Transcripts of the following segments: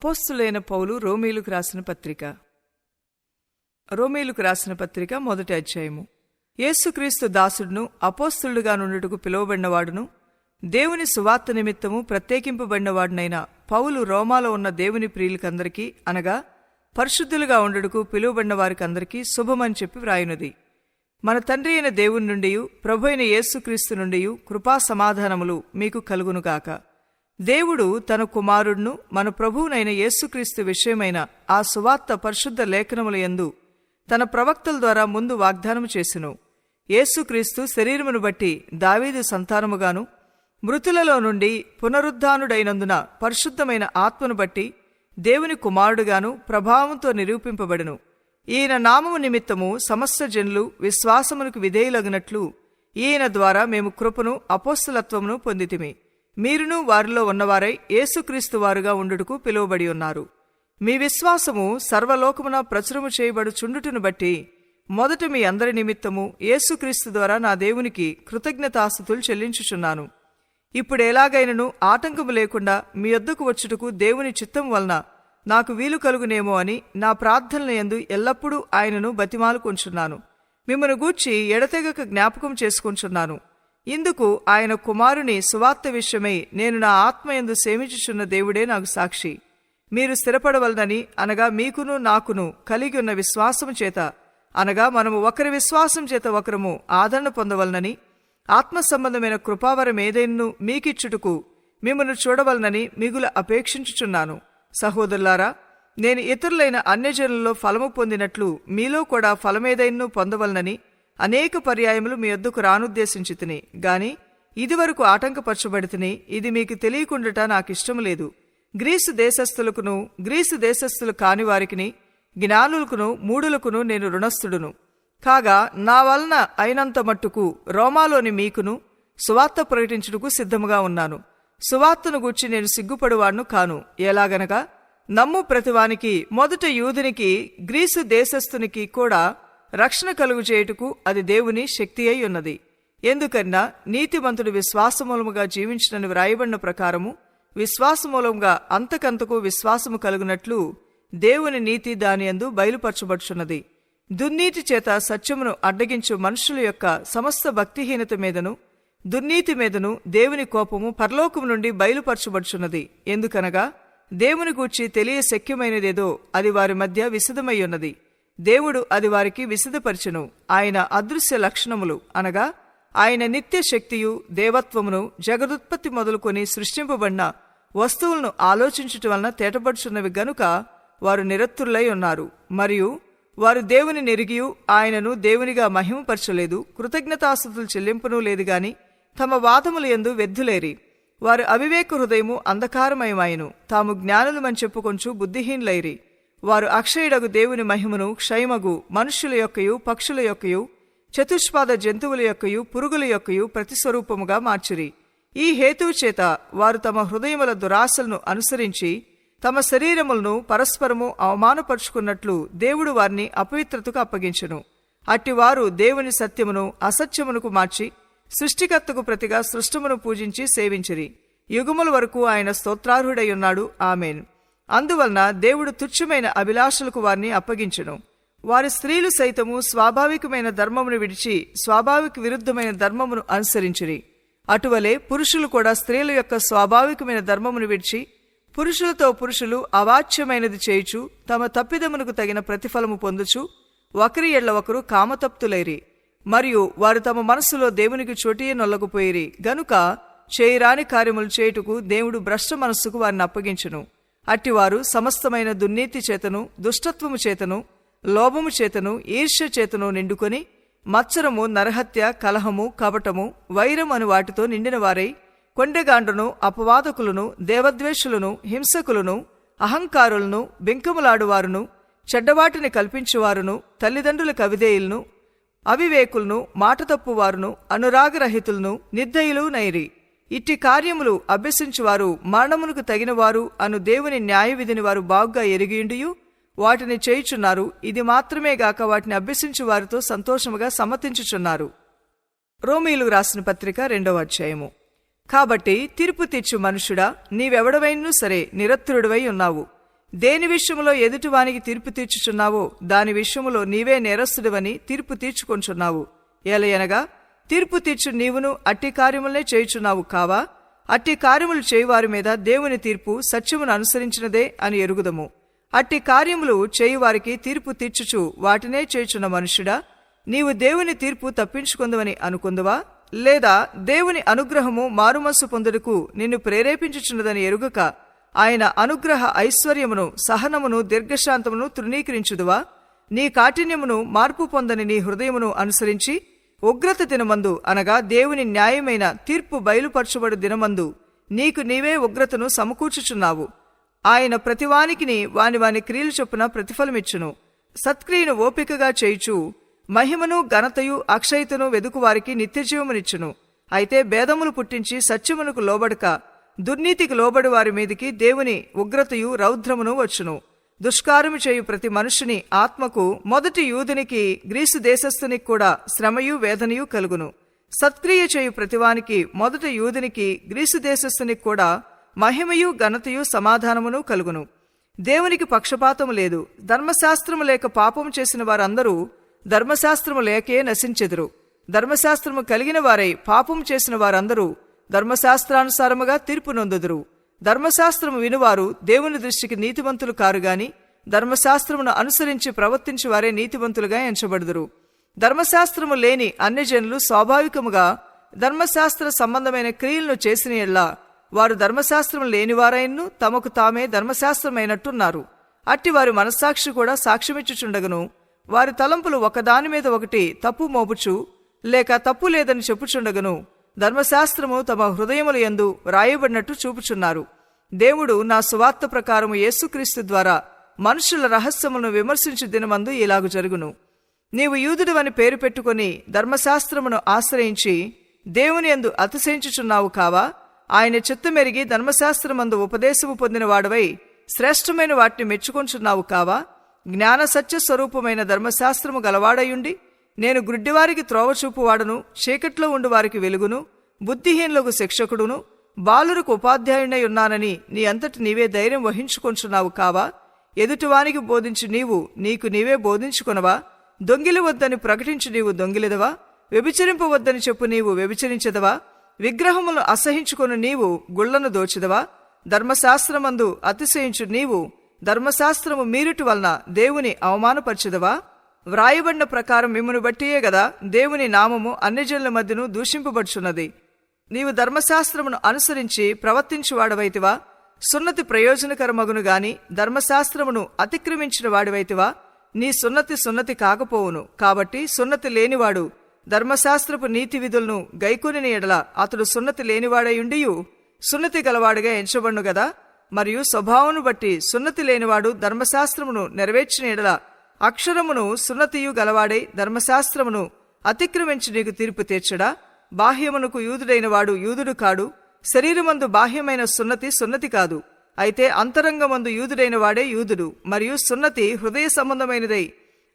అపోస్తలుడైన పౌలు రోమీయులకు రాసిన పత్రిక మొదటి అధ్యాయము. యేసుక్రీస్తు దాసుడును అపోస్తలుడుగా నుండుటకు పిలువబడినవాడును దేవుని సువార్త నిమిత్తము ప్రత్యేకింపబడినవాడునైన పౌలు రోమాలో ఉన్న దేవుని ప్రియులకందరికీ, అనగా పరిశుద్ధులుగా ఉండుటకు పిలువబడిన వారికందరికీ శుభమని చెప్పి వ్రాయునది. మన తండ్రి అయిన దేవుని నుండి ప్రభు అయిన యేసుక్రీస్తు నుండి కృపా సమాధానములు మీకు కలుగునుగాక. దేవుడు తన కుమారుడును మన ప్రభువునైన యేసుక్రీస్తు విషయమైన ఆ సువార్త పరిశుద్ధ లేఖనముల యందు తన ప్రవక్తల ద్వారా ముందు వాగ్దానము చేసెను. యేసుక్రీస్తు శరీరమును బట్టి దావీదు సంతానముగాను, మృతులలో నుండి పునరుద్ధానుడైనందున పరిశుద్ధమైన ఆత్మను బట్టి దేవుని కుమారుడుగాను ప్రభావంతో నిరూపింపబడెను. ఈయన నామము నిమిత్తము సమస్త జనులు విశ్వాసమునకు విధేయులగునట్లు ఈయన ద్వారా మేము కృపను అపోస్తలత్వమును పొందితిమి. మీరును వారిలో ఉన్నవారై యేసుక్రీస్తు వారుగా ఉండుటకు పిలువబడి ఉన్నారు. మీ విశ్వాసము సర్వలోకమున ప్రచురము చేయబడుచుండుటను బట్టి మొదట మీ అందరి నిమిత్తము యేసుక్రీస్తు ద్వారా నా దేవునికి కృతజ్ఞతాస్తుతులు చెల్లించుచున్నాను. ఇప్పుడు ఎలాగైనను ఆటంకము లేకుండా మీ యొద్దకు వచ్చుటకు దేవుని చిత్తం వలన నాకు వీలు కలుగునేమో అని నా ప్రార్థనల యందు ఎల్లప్పుడూ ఆయనను బతిమాలుకొంచున్నాను. మిమ్మను గూర్చి ఎడతెగక జ్ఞాపకం చేసుకొంచున్నాను. ఇందుకు ఆయన కుమారుని సువార్త విషయమై నేను నా ఆత్మయందు సేవించుచున్న దేవుడే నాకు సాక్షి. మీరు స్థిరపడవలనని, అనగా మీకును నాకును కలిగి ఉన్న విశ్వాసము చేత, అనగా మనము ఒకరి విశ్వాసం చేత ఒకరము ఆదరణ పొందవలనని, ఆత్మ సంబంధమైన కృపావరం ఏదైనను మీకిచ్చుటకు మిమ్మను చూడవలనని మిగుల అపేక్షించుచున్నాను. సహోదరులారా, నేను ఇతరులైన అన్యజనులలో ఫలము పొందినట్లు మీలో కూడా ఫలమేదైనను పొందవలనని అనేక పర్యాయములు మీ యొద్దకు రానుద్దేశించితిని. గాని ఇదివరకు ఆటంకపరచబడితిని. ఇది మీకు తెలియకుండాట నాకిష్టము లేదు. గ్రీసు దేశస్థులకును గ్రీసు దేశస్థులు కాని వారికిని, జ్ఞానులకును మూఢులకును నేను రుణస్థుడును. కాగా నా వలన అయినంత మట్టుకు రోమాలోని మీకును సువార్త ప్రకటించుటకు సిద్ధముగా ఉన్నాను. సువార్తను గూర్చి నేను సిగ్గుపడువాడును కాను. ఎలాగనగా నమ్ము ప్రతివానికి, మొదట యూదునికి గ్రీసు దేశస్థునికి కూడా రక్షణ కలుగు చేయుటకు అది దేవుని శక్తి అయి ఉన్నది. ఎందుకన్నా నీతిమంతుడు విశ్వాసమూలముగా జీవించినని వ్రాయబడిన ప్రకారము విశ్వాసమూలముగా అంతకంతకు విశ్వాసము కలుగునట్లు దేవుని నీతి దాని యందు బయలుపరచబడుచున్నది. దుర్నీతి చేత సత్యమును అడ్డగించు మనుషుల యొక్క సమస్త భక్తిహీనత మీదను దుర్నీతి మీదను దేవుని కోపము పరలోకము నుండి బయలుపరచబడుచున్నది. ఎందుకనగా దేవుని గూర్చి తెలియ శక్యమైనదేదో అది వారి మధ్య విశదమై ఉన్నది. దేవుడు అది వారికి విశదపరచును. ఆయన అదృశ్య లక్షణములు, అనగా ఆయన నిత్య శక్తియు దేవత్వమును జగదుత్పత్తి మొదలుకొని సృష్టింపబడిన వస్తువులను ఆలోచించుట వలన తేటపడుచున్నవి గనుక వారు నిరత్తులై ఉన్నారు. మరియు వారు దేవుని నెరిగియు ఆయనను దేవునిగా మహిమపరచలేదు, కృతజ్ఞతాస్తుతులు చెల్లింపునూ లేదు గాని తమ వాదముల యందు వ్యర్థులేరి. వారు అవివేక హృదయము అంధకారమయమాయను, తాము జ్ఞానులమని చెప్పుకొంచు బుద్ధిహీనులైరి. వారు అక్షయుడగు దేవుని మహిమను క్షయమగు మనుష్యుల యొక్కయు పక్షుల యొక్కయు చతుష్పాద జంతువుల యొక్కయు పురుగుల యొక్కయు ప్రతిస్వరూపముగా మార్చిరి. ఈ హేతువు చేత వారు తమ హృదయముల దురాశలను అనుసరించి తమ శరీరములను పరస్పరము అవమానపరుచుకున్నట్లు దేవుడు వారిని అపవిత్రతకు అప్పగించెను. అట్టివారు దేవుని సత్యమును అసత్యమునకు మార్చి సృష్టికర్తకు ప్రతిగా సృష్టమును పూజించి సేవించిరి. యుగముల వరకు ఆయన స్తోత్రార్హుడై ఉన్నాడు. ఆమెన్. అందువలన దేవుడు తుచ్చమైన అభిలాషలకు వారిని అప్పగించెను. వారి స్త్రీలు సైతము స్వాభావికమైన ధర్మమును విడిచి స్వాభావిక విరుద్ధమైన ధర్మమును అనుసరించిరి. అటువలే పురుషులు కూడా స్త్రీల యొక్క స్వాభావికమైన ధర్మమును విడిచి పురుషులతో పురుషులు అవాచ్యమైనది చేయుచు తమ తప్పిదమునకు తగిన ప్రతిఫలము పొందుచు ఒకరి ఎడ్ల ఒకరు కామతప్తులైరి. మరియు వారు తమ మనస్సులో దేవునికి చోటియే నొల్లకపోయిరి గనుక చేయరాని కార్యములు చేయుటకు దేవుడు భ్రష్ట మనస్సుకు వారిని అప్పగించును. అట్టివారు సమస్తమైన దుర్నీతి చేతను దుష్టత్వము చేతను లోభము చేతను ఈర్ష్య చేతను నిండుకొని మత్సరము నరహత్య కలహము కపటము వైరం అను వాటితో నిండిన వారై కొండెగాండ్రును అపవాదకులను దేవద్వేషులను హింసకులను అహంకారులను బింకములాడువారును చెడ్డవాటిని కల్పించువారును తల్లిదండ్రులకు అవిధేయులను అవివేకులను మాట తప్పువారును అనురాగరహితులను నిర్దయులు నైరి. ఇట్టి కార్యములు అభ్యసించువారు మరణమునకు తగినవారు అను దేవుని న్యాయ విధిని వారు బాగుగా ఎరిగియుండియు వాటిని చేయుచున్నారు. ఇది మాత్రమే గాక వాటిని అభ్యసించు వారితో సంతోషముగా సమ్మతించుచున్నారు. రోమీయులకు రాసిన పత్రిక 2వ అధ్యాయము. కాబట్టి తీర్పు తీర్చు మనుషుడా, నీవెవడవైనను సరే నిరత్తురుడివై ఉన్నావు. దేని విషయములో ఎదుటివానికి తీర్పు తీర్చుచున్నావో దాని విషయములో నీవే నేరస్తుడివని తీర్పు తీర్చుకొంచున్నావు. ఏలయనగా తీర్పు తీర్చు నీవును అట్టి కార్యములనే చేయుచున్నావు కావా? అట్టి కార్యములు చేయువారి మీద దేవుని తీర్పు సత్యమును అనుసరించినదే అని ఎరుగుదము. అట్టి కార్యములు చేయువారికి తీర్పు తీర్చుచు వాటినే చేయుచున్న మనుష్యుడా, నీవు దేవుని తీర్పు తప్పించుకుందువని అనుకుందువా? లేదా దేవుని అనుగ్రహము మారుమనసు పొందుటకు నిన్ను ప్రేరేపించుచున్నదని ఎరుగక ఆయన అనుగ్రహ ఐశ్వర్యమును, సహనమును, దీర్ఘశాంతమును తృణీకరించుదువా? నీ కాఠిన్యమును మార్పు పొందని నీ హృదయమును అనుసరించి ఉగ్రత దినమందు, అనగా దేవుని న్యాయమైన తీర్పు బయలుపరచబడు దినమందు నీకు నీవే ఉగ్రతను సమకూర్చుచున్నావు. ఆయన ప్రతివానికిని వాని క్రియలు చొప్పున ప్రతిఫలమిచ్చును. సత్క్రియను ఓపికగా చేయుచు మహిమను, ఘనతయు, అక్షయతను వెదుకువారికి నిత్యజీవమునిచ్చును. అయితే భేదములు పుట్టించి సత్యమునకు లోబడక దుర్నీతికి లోబడి వారి మీదికి దేవుని ఉగ్రతయు రౌద్రమును వచ్చును. దుష్కారము చేయు ప్రతి మనుషుని ఆత్మకు, మొదటి యూదునికి గ్రీసు దేశస్థునికి కూడా శ్రమయు వేదనయు కలుగును. సత్క్రియ చేయు ప్రతివానికి, మొదట యూదునికి గ్రీసు దేశస్థునికి కూడా మహిమయు, ఘనతయు, సమాధానమును కలుగును. దేవునికి పక్షపాతము లేదు. ధర్మశాస్త్రము లేక పాపము చేసిన వారందరూ ధర్మశాస్త్రము లేకే నశించెదరు. ధర్మశాస్త్రము కలిగిన వారై పాపము చేసిన వారందరూ ధర్మశాస్త్రానుసారముగా తీర్పు నొందుదురు. ధర్మశాస్త్రము వినువారు దేవుని దృష్టికి నీతివంతులు కారుగాని ధర్మశాస్త్రమును అనుసరించి ప్రవర్తించి వారే నీతివంతులుగా ఎంచబడుదురు. ధర్మశాస్త్రము లేని అన్యజనులు స్వాభావికముగా ధర్మశాస్త్ర సంబంధమైన క్రియలను చేసిన యెడల వారు ధర్మశాస్త్రము లేనివారైనను తమకు తామే ధర్మశాస్త్రమైనట్టున్నారు. అట్టి వారి మనస్సాక్షి కూడా సాక్ష్యమిచ్చుచుండగను వారి తలంపులు ఒకదాని మీద ఒకటి తప్పు మోపుచు లేక తప్పు లేదని చెప్పుచుండగను ధర్మశాస్త్రము తమ హృదయముల యందు రాయబడినట్టు చూపుచున్నారు. దేవుడు నా సువార్త ప్రకారము యేసుక్రీస్తు ద్వారా మనుషుల రహస్యములను విమర్శించు దినమందు ఇలాగు జరుగును. నీవు యూదుడవని పేరు పెట్టుకుని ధర్మశాస్త్రమును ఆశ్రయించి దేవుని యందు అతిశయించుచున్నావు కావా? ఆయన చిత్తమెరిగి ధర్మశాస్త్రమందు ఉపదేశము పొందిన వాడవై శ్రేష్టమైన వాటిని మెచ్చుకొంచున్నావు కావా? జ్ఞాన సత్య స్వరూపమైన ధర్మశాస్త్రము గలవాడయుండి నేను గుడ్డివారికి త్రోవచూపువాడను, చీకట్లో ఉండు వారికి వెలుగును, బుద్ధిహీనులకు శిక్షకుడును, బాలురకు ఉపాధ్యాయునై ఉన్నానని నీ అంతటి నీవే ధైర్యం వహించుకొంచున్నావు కావా? ఎదుటివానికి బోధించి నీకు నీవే బోధించుకొనవా? దొంగిలవద్దని ప్రకటించి నీవు దొంగిలెదవా? వ్యభిచరింపవద్దని చెప్పు నీవు వ్యభిచరించదవా? విగ్రహములను అసహించుకొను నీవు గుళ్లను దోచెదవా? ధర్మశాస్త్రమందు అతిశయించు నీవు ధర్మశాస్త్రము మీరుటి వలన దేవుని అవమానపరచెదవా? వ్రాయబడిన ప్రకారం మిమ్మును బట్టియే గదా దేవుని నామము అన్యజనుల మధ్యను దూషింపబడుచున్నది. నీవు ధర్మశాస్త్రమును అనుసరించి ప్రవర్తించువాడవైతివా? సున్నతి ప్రయోజనకరమగును గాని ధర్మశాస్త్రమును అతిక్రమించిన వాడివైతివా? నీ సున్నతి కాకపోవును. కాబట్టి సున్నతి లేనివాడు ధర్మశాస్త్రపు నీతి విధులను గైకొనిన ఎడల అతడు సున్నతి లేనివాడయుండియు సున్నతి గలవాడుగా ఎంచబడును గదా. మరియు స్వభావమును బట్టి సున్నతి లేనివాడు ధర్మశాస్త్రమును నెరవేర్చిన ఎడల అక్షరమును సున్నతియు గలవాడై ధర్మశాస్త్రమును అతిక్రమించి నీకు తీర్పు తీర్చడా? బాహ్యమునకు యూదుడైన వాడు యూదుడు కాడు. శరీరమందు బాహ్యమైన సున్నతి కాదు. అయితే అంతరంగమందు యూదుడైన వాడే యూదుడు. మరియు సున్నతి హృదయ సంబంధమైనదై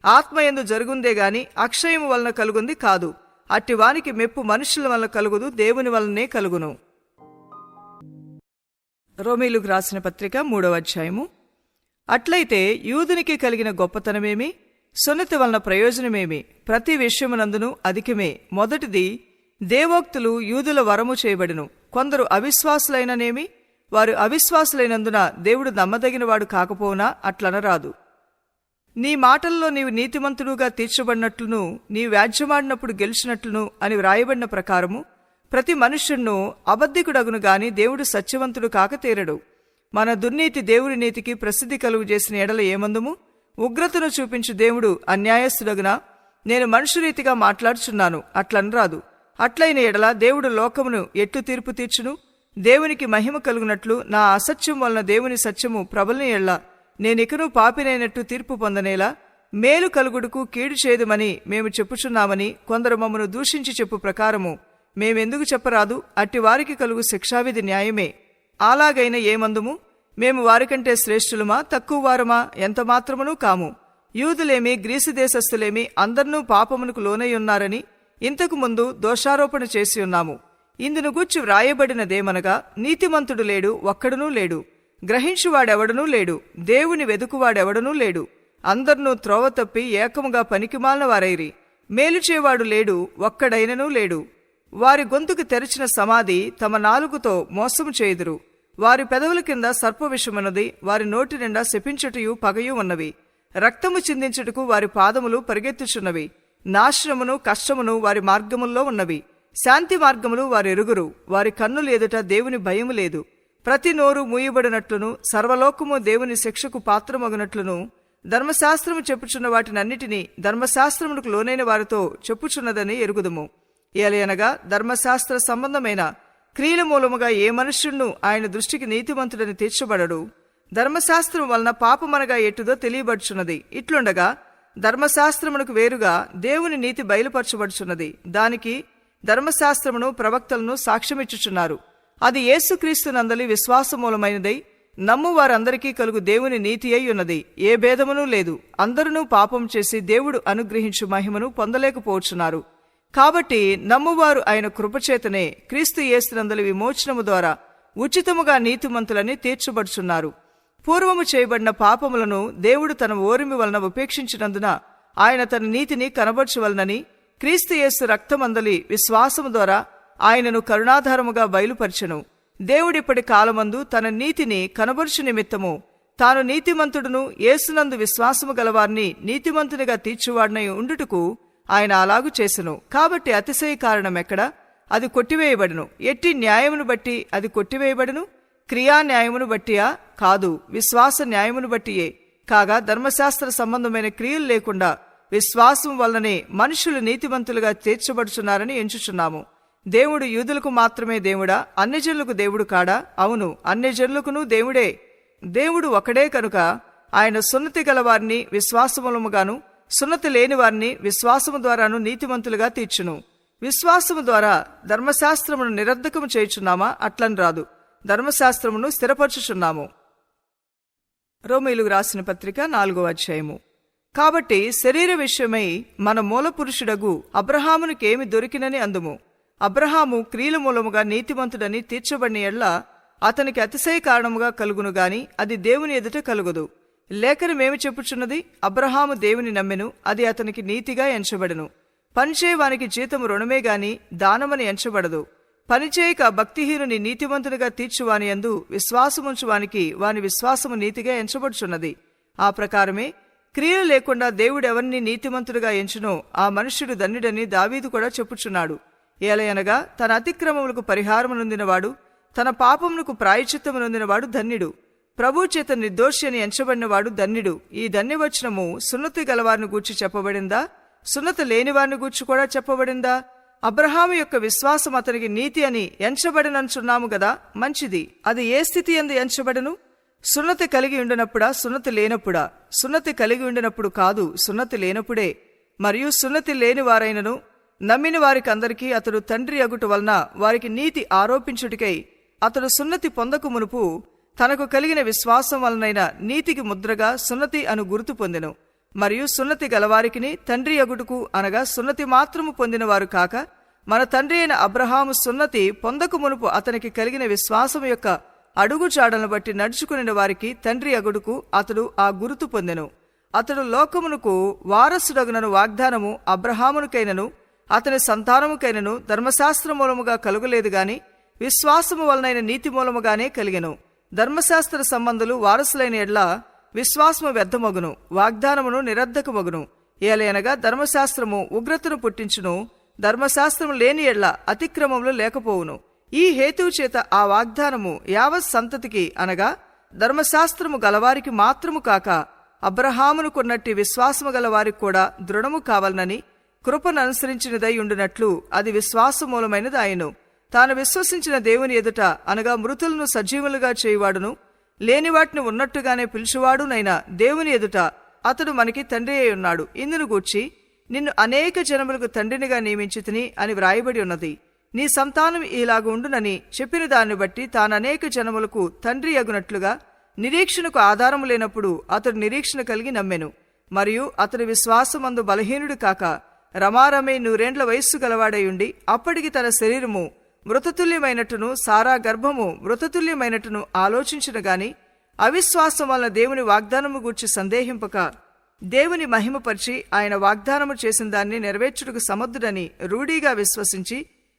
ఆత్మయందు జరుగుందే గాని అక్షయము వలన కలుగుంది కాదు. అట్టివానికి మెప్పు మనుషుల వలన కలుగుదు, దేవుని వలనే కలుగును. రోమీయులకు రాసిన పత్రిక 3వ అధ్యాయము. అట్లయితే యూదునికి కలిగిన గొప్పతనమేమి? సున్నతి వలన ప్రయోజనమేమి? ప్రతి విషయమునందును అధికమే. మొదటిది, దేవోక్తులు యూదుల వరము చేయబడును. కొందరు అవిశ్వాసులైననేమి? వారు అవిశ్వాసులైనందున దేవుడు నమ్మదగినవాడు కాకపోవునా అట్లనరాదు. నీ మాటల్లో నీవు నీతిమంతుడుగా తీర్చబడినట్లును నీ వ్యాజ్యమాడినప్పుడు గెలిచినట్లును అని వ్రాయబడిన ప్రకారము ప్రతి మనుష్యుణ్ణు అబద్ధికుడగును గాని దేవుడు సత్యవంతుడు కాకతీరడు. మన దుర్నీతి దేవుని నీతికి ప్రసిద్ధి కలుగు చేసిన ఎడల ఏమందుము? ఉగ్రతను చూపించు దేవుడు అన్యాయస్తుడగునా? నేను మనుషురీతిగా మాట్లాడుచున్నాను అట్లనరాదు. అట్లైన ఎడల దేవుడు లోకమును ఎట్లు తీర్పు తీర్చును? దేవునికి మహిమ కలుగునట్లు నా అసత్యం వలన దేవుని సత్యము ప్రబలిన ఎడల నేనికను పాపినైనట్టు తీర్పు పొందనేలా? మేలు కలుగుడుకు కీడు చేదుమని మేము చెప్పుచున్నామని కొందరు మమ్మను దూషించి చెప్పు ప్రకారము మేమెందుకు చెప్పరాదు? అట్టి వారికి కలుగు శిక్షావిధి న్యాయమే. అలాగైన ఏమందుము? మేము వారికంటే శ్రేష్ఠులమా, తక్కువ వారమా? ఎంత మాత్రమునూ కాము. యూదులేమి గ్రీసు దేశస్థులేమి అందర్నూ పాపమునకు లోనై ఉన్నారని ఇంతకు ముందు దోషారోపణ చేసి ఉన్నాము. ఇందును గూర్చి వ్రాయబడినదేమనగా, నీతిమంతుడు లేడు, ఒక్కడునూ లేడు. గ్రహించువాడెవడనూ లేడు, దేవుని వెదుకువాడెవడనూ లేడు. అందర్నూ త్రోవ తప్పి ఏకముగా పనికిమాలిన వారైరి. మేలు చేవాడు లేడు, ఒక్కడైననూ లేడు. వారి గొంతుకు తెరిచిన సమాధి తమ నాలుగుతో మోసము చేయుదురు. వారి పెదవుల కింద సర్పవిషమున్నది, వారి నోటి నిండా శపించుటయు పగయు ఉన్నవి. రక్తము చిందించుటకు వారి పాదములు పరిగెత్తుచున్నవి. నాశనమును కష్టమును వారి మార్గముల్లో ఉన్నవి. శాంతి మార్గములు వారు ఎరుగురు. వారి కన్నులు ఎదుట దేవుని భయము లేదు. ప్రతి నోరు మూయబడినట్లును సర్వలోకము దేవుని శిక్షకు పాత్రమగునట్లును ధర్మశాస్త్రము చెప్పుచున్న వాటినన్నిటినీ ధర్మశాస్త్రమునకు లోనైన వారితో చెప్పుచున్నదని ఎరుగుదుము. ఏలయనగా ధర్మశాస్త్ర సంబంధమైన క్రియల మూలముగా ఏ మనుష్యుడును ఆయన దృష్టికి నీతిమంతుడని తీర్చబడడు. ధర్మశాస్త్రం వలన పాపమనగా ఎట్టుదో తెలియబడుచున్నది. ఇట్లుండగా ధర్మశాస్త్రమునకు వేరుగా దేవుని నీతి బయలుపరచబడుచున్నది. దానికి ధర్మశాస్త్రమును ప్రవక్తలను సాక్ష్యమిచ్చుచున్నారు. అది యేసుక్రీస్తునందలి విశ్వాసమూలమైనదై నమ్ము వారందరికీ కలుగు దేవుని నీతి అయి ఉన్నది. ఏ భేదమునూ లేదు. అందరూ పాపం చేసి దేవుడు అనుగ్రహించు మహిమను పొందలేకపోవచ్చున్నారు. కాబట్టి నమ్మువారు ఆయన కృపచేతనే క్రీస్తు యేసునందలి విమోచనము ద్వారా ఉచితముగా నీతిమంతులని తీర్చబడుచున్నారు. పూర్వము చేయబడిన పాపములను దేవుడు తన ఓరిమి వలన ఉపేక్షించినందున ఆయన తన నీతిని కనబరచవలనని క్రీస్తు యేసు రక్తమందలి విశ్వాసము ద్వారా ఆయనను కరుణాధారముగా బయలుపరచెను. దేవుడిప్పటి కాలమందు తన నీతిని కనబరుచు నిమిత్తము తాను నీతిమంతుడును యేసునందు విశ్వాసము గలవారిని నీతిమంతునిగా తీర్చువాడినై ఉండుటకు ఆయన అలాగు చేసెను. కాబట్టి అతిశయ కారణం ఎక్కడ? అది కొట్టివేయబడును. ఎట్టి న్యాయమును బట్టి అది కొట్టివేయబడును? క్రియా న్యాయమును బట్టియా? కాదు, విశ్వాస న్యాయమును బట్టియే. కాగా ధర్మశాస్త్ర సంబంధమైన క్రియలు లేకుండా విశ్వాసం వల్లనే మనుషులు నీతిమంతులుగా తీర్చబడుచున్నారని ఎంచుచున్నాము. దేవుడు యూదులకు మాత్రమే దేవుడా? అన్యజనులకు దేవుడు కాడా? అవును, అన్యజనులకును దేవుడే. దేవుడు ఒకడే కనుక ఆయన సున్నతి గలవారిని విశ్వాసములముగాను సున్నతి లేని వారిని విశ్వాసము ద్వారాను నీతిమంతులుగా తీర్చును. విశ్వాసము ద్వారా ధర్మశాస్త్రమును నిరర్ధకము చేయుచున్నామా? అట్లని రాదు, ధర్మశాస్త్రమును స్థిరపరచుచున్నాము. రోమీయులకు రాసిన పత్రిక 4వ అధ్యాయము. కాబట్టి శరీర విషయమై మన మూల పురుషుడగు అబ్రహామునికేమి దొరికినని అందుము. అబ్రహాము క్రియల మూలముగా నీతిమంతుడని తీర్చబడిన ఎడ్ల అతనికి అతిశయ కారణముగా కలుగును గాని అది దేవుని ఎదుట కలుగదు. లేఖనమేమి చెప్పుచున్నది? అబ్రహాము దేవుని నమ్మెను, అది అతనికి నీతిగా ఎంచబడెను. పనిచేయవానికి జీతము రుణమే గాని దానమని ఎంచబడదు. పనిచేయక భక్తిహీనుని నీతిమంతునిగా తీర్చువాని యందు విశ్వాసముంచువానికి వాని విశ్వాసము నీతిగా ఎంచబడుచున్నది. ఆ ప్రకారమే క్రియలు లేకుండా దేవుడెవరిని నీతిమంతుడిగా ఎంచునో ఆ మనుష్యుడు ధన్యుడని దావీదు కూడా చెప్పుచున్నాడు. ఏలయనగా తన అతిక్రమములకు పరిహారము నొందినవాడు, తన పాపమునకు ప్రాయశ్చిత్తము నొందినవాడు ధన్యుడు. ప్రభు చేత నిర్దోషి అని ఎంచబడినవాడు ధన్యుడు. ఈ ధన్యవచనము సున్నతి గలవారిని గూర్చి చెప్పబడిందా? సున్నతి లేనివారిని గూర్చి కూడా చెప్పబడిందా? అబ్రహాము యొక్క విశ్వాసం అతనికి నీతి అని ఎంచబడినంచున్నాము గదా. మంచిది. అది ఏ స్థితి యందు ఎంచబడను? సున్నతి కలిగి ఉండినప్పుడా, సున్నతి లేనప్పుడా? సున్నతి కలిగి ఉండినప్పుడు కాదు, సున్నతి లేనప్పుడే. మరియు సున్నతి లేని వారైనను నమ్మిన వారికందరికీ అతడు తండ్రి అగుట వలన వారికి నీతి ఆరోపించుటికై అతడు సున్నతి పొందకు మునుపు తనకు కలిగిన విశ్వాసం వలనైన నీతికి ముద్రగా సున్నతి అను గుర్తు పొందెను. మరియు సున్నతి గలవారికిని తండ్రి అగుటకు అనగా సున్నతి మాత్రము పొందినవారు కాక మన తండ్రి అయిన అబ్రహాము సున్నతి పొందకు మునుపు అతనికి కలిగిన విశ్వాసం యొక్క అడుగుజాడలను బట్టి నడుచుకుని వారికి తండ్రి అగుడుకు అతడు ఆ గుర్తు పొందెను. అతడు లోకమునకు వారసుడగునను వాగ్దానము అబ్రహామునికైనను అతని సంతానముకైనను ధర్మశాస్త్ర మూలముగా కలుగలేదు గాని విశ్వాసము వలనైన నీతి మూలముగానే కలిగెను. ధర్మశాస్త్ర సంబంధులు వారసులైన ఎడ్ల విశ్వాసము వ్యర్థమగును, వాగ్దానమును నిరర్ధకమగును. ఏలయనగా ధర్మశాస్త్రము ఉగ్రతను పుట్టించును, ధర్మశాస్త్రము లేని ఎడ్ల అతిక్రమములు లేకపోవును. ఈ హేతువు చేత ఆ వాగ్దానము యావత్ సంతతికి అనగా ధర్మశాస్త్రము గలవారికి మాత్రము కాక అబ్రహామునుకున్నట్టి విశ్వాసము గలవారికి కూడా దృఢము కావాలనని కృపను అనుసరించినదై ఉండునట్లు అది విశ్వాసమూలమైనది ఆయను. తాను విశ్వసించిన దేవుని ఎదుట అనగా మృతులను సజీవులుగా చేయువాడును లేని వాటిని ఉన్నట్టుగానే పిలుచువాడునైనా దేవుని ఎదుట అతడు మనకి తండ్రి అయి ఉన్నాడు. ఇందును గూర్చి నిన్ను అనేక జనములకు తండ్రినిగా నియమించితిని అని వ్రాయబడి ఉన్నది. నీ సంతానం ఇలాగు ఉండునని చెప్పిన దాన్ని బట్టి తాను అనేక జనములకు తండ్రి అగునట్లుగా నిరీక్షణకు ఆధారము లేనప్పుడు అతడు నిరీక్షణ కలిగి నమ్మెను. మరియు అతడి విశ్వాసమందు బలహీనుడు కాక రమారమే 100 వయస్సు గలవాడై ఉండి అప్పటికి తన శరీరము మృతతుల్యమైనట్టును సారా గర్భము మృతతుల్యమైనట్టును ఆలోచించిన గాని అవిశ్వాసం వలన దేవుని వాగ్దానము గూర్చి సందేహింపక దేవుని మహిమపరిచి ఆయన వాగ్దానము చేసిన దాన్ని నెరవేర్చుటకు సమర్థుడని రూఢీగా విశ్వసించి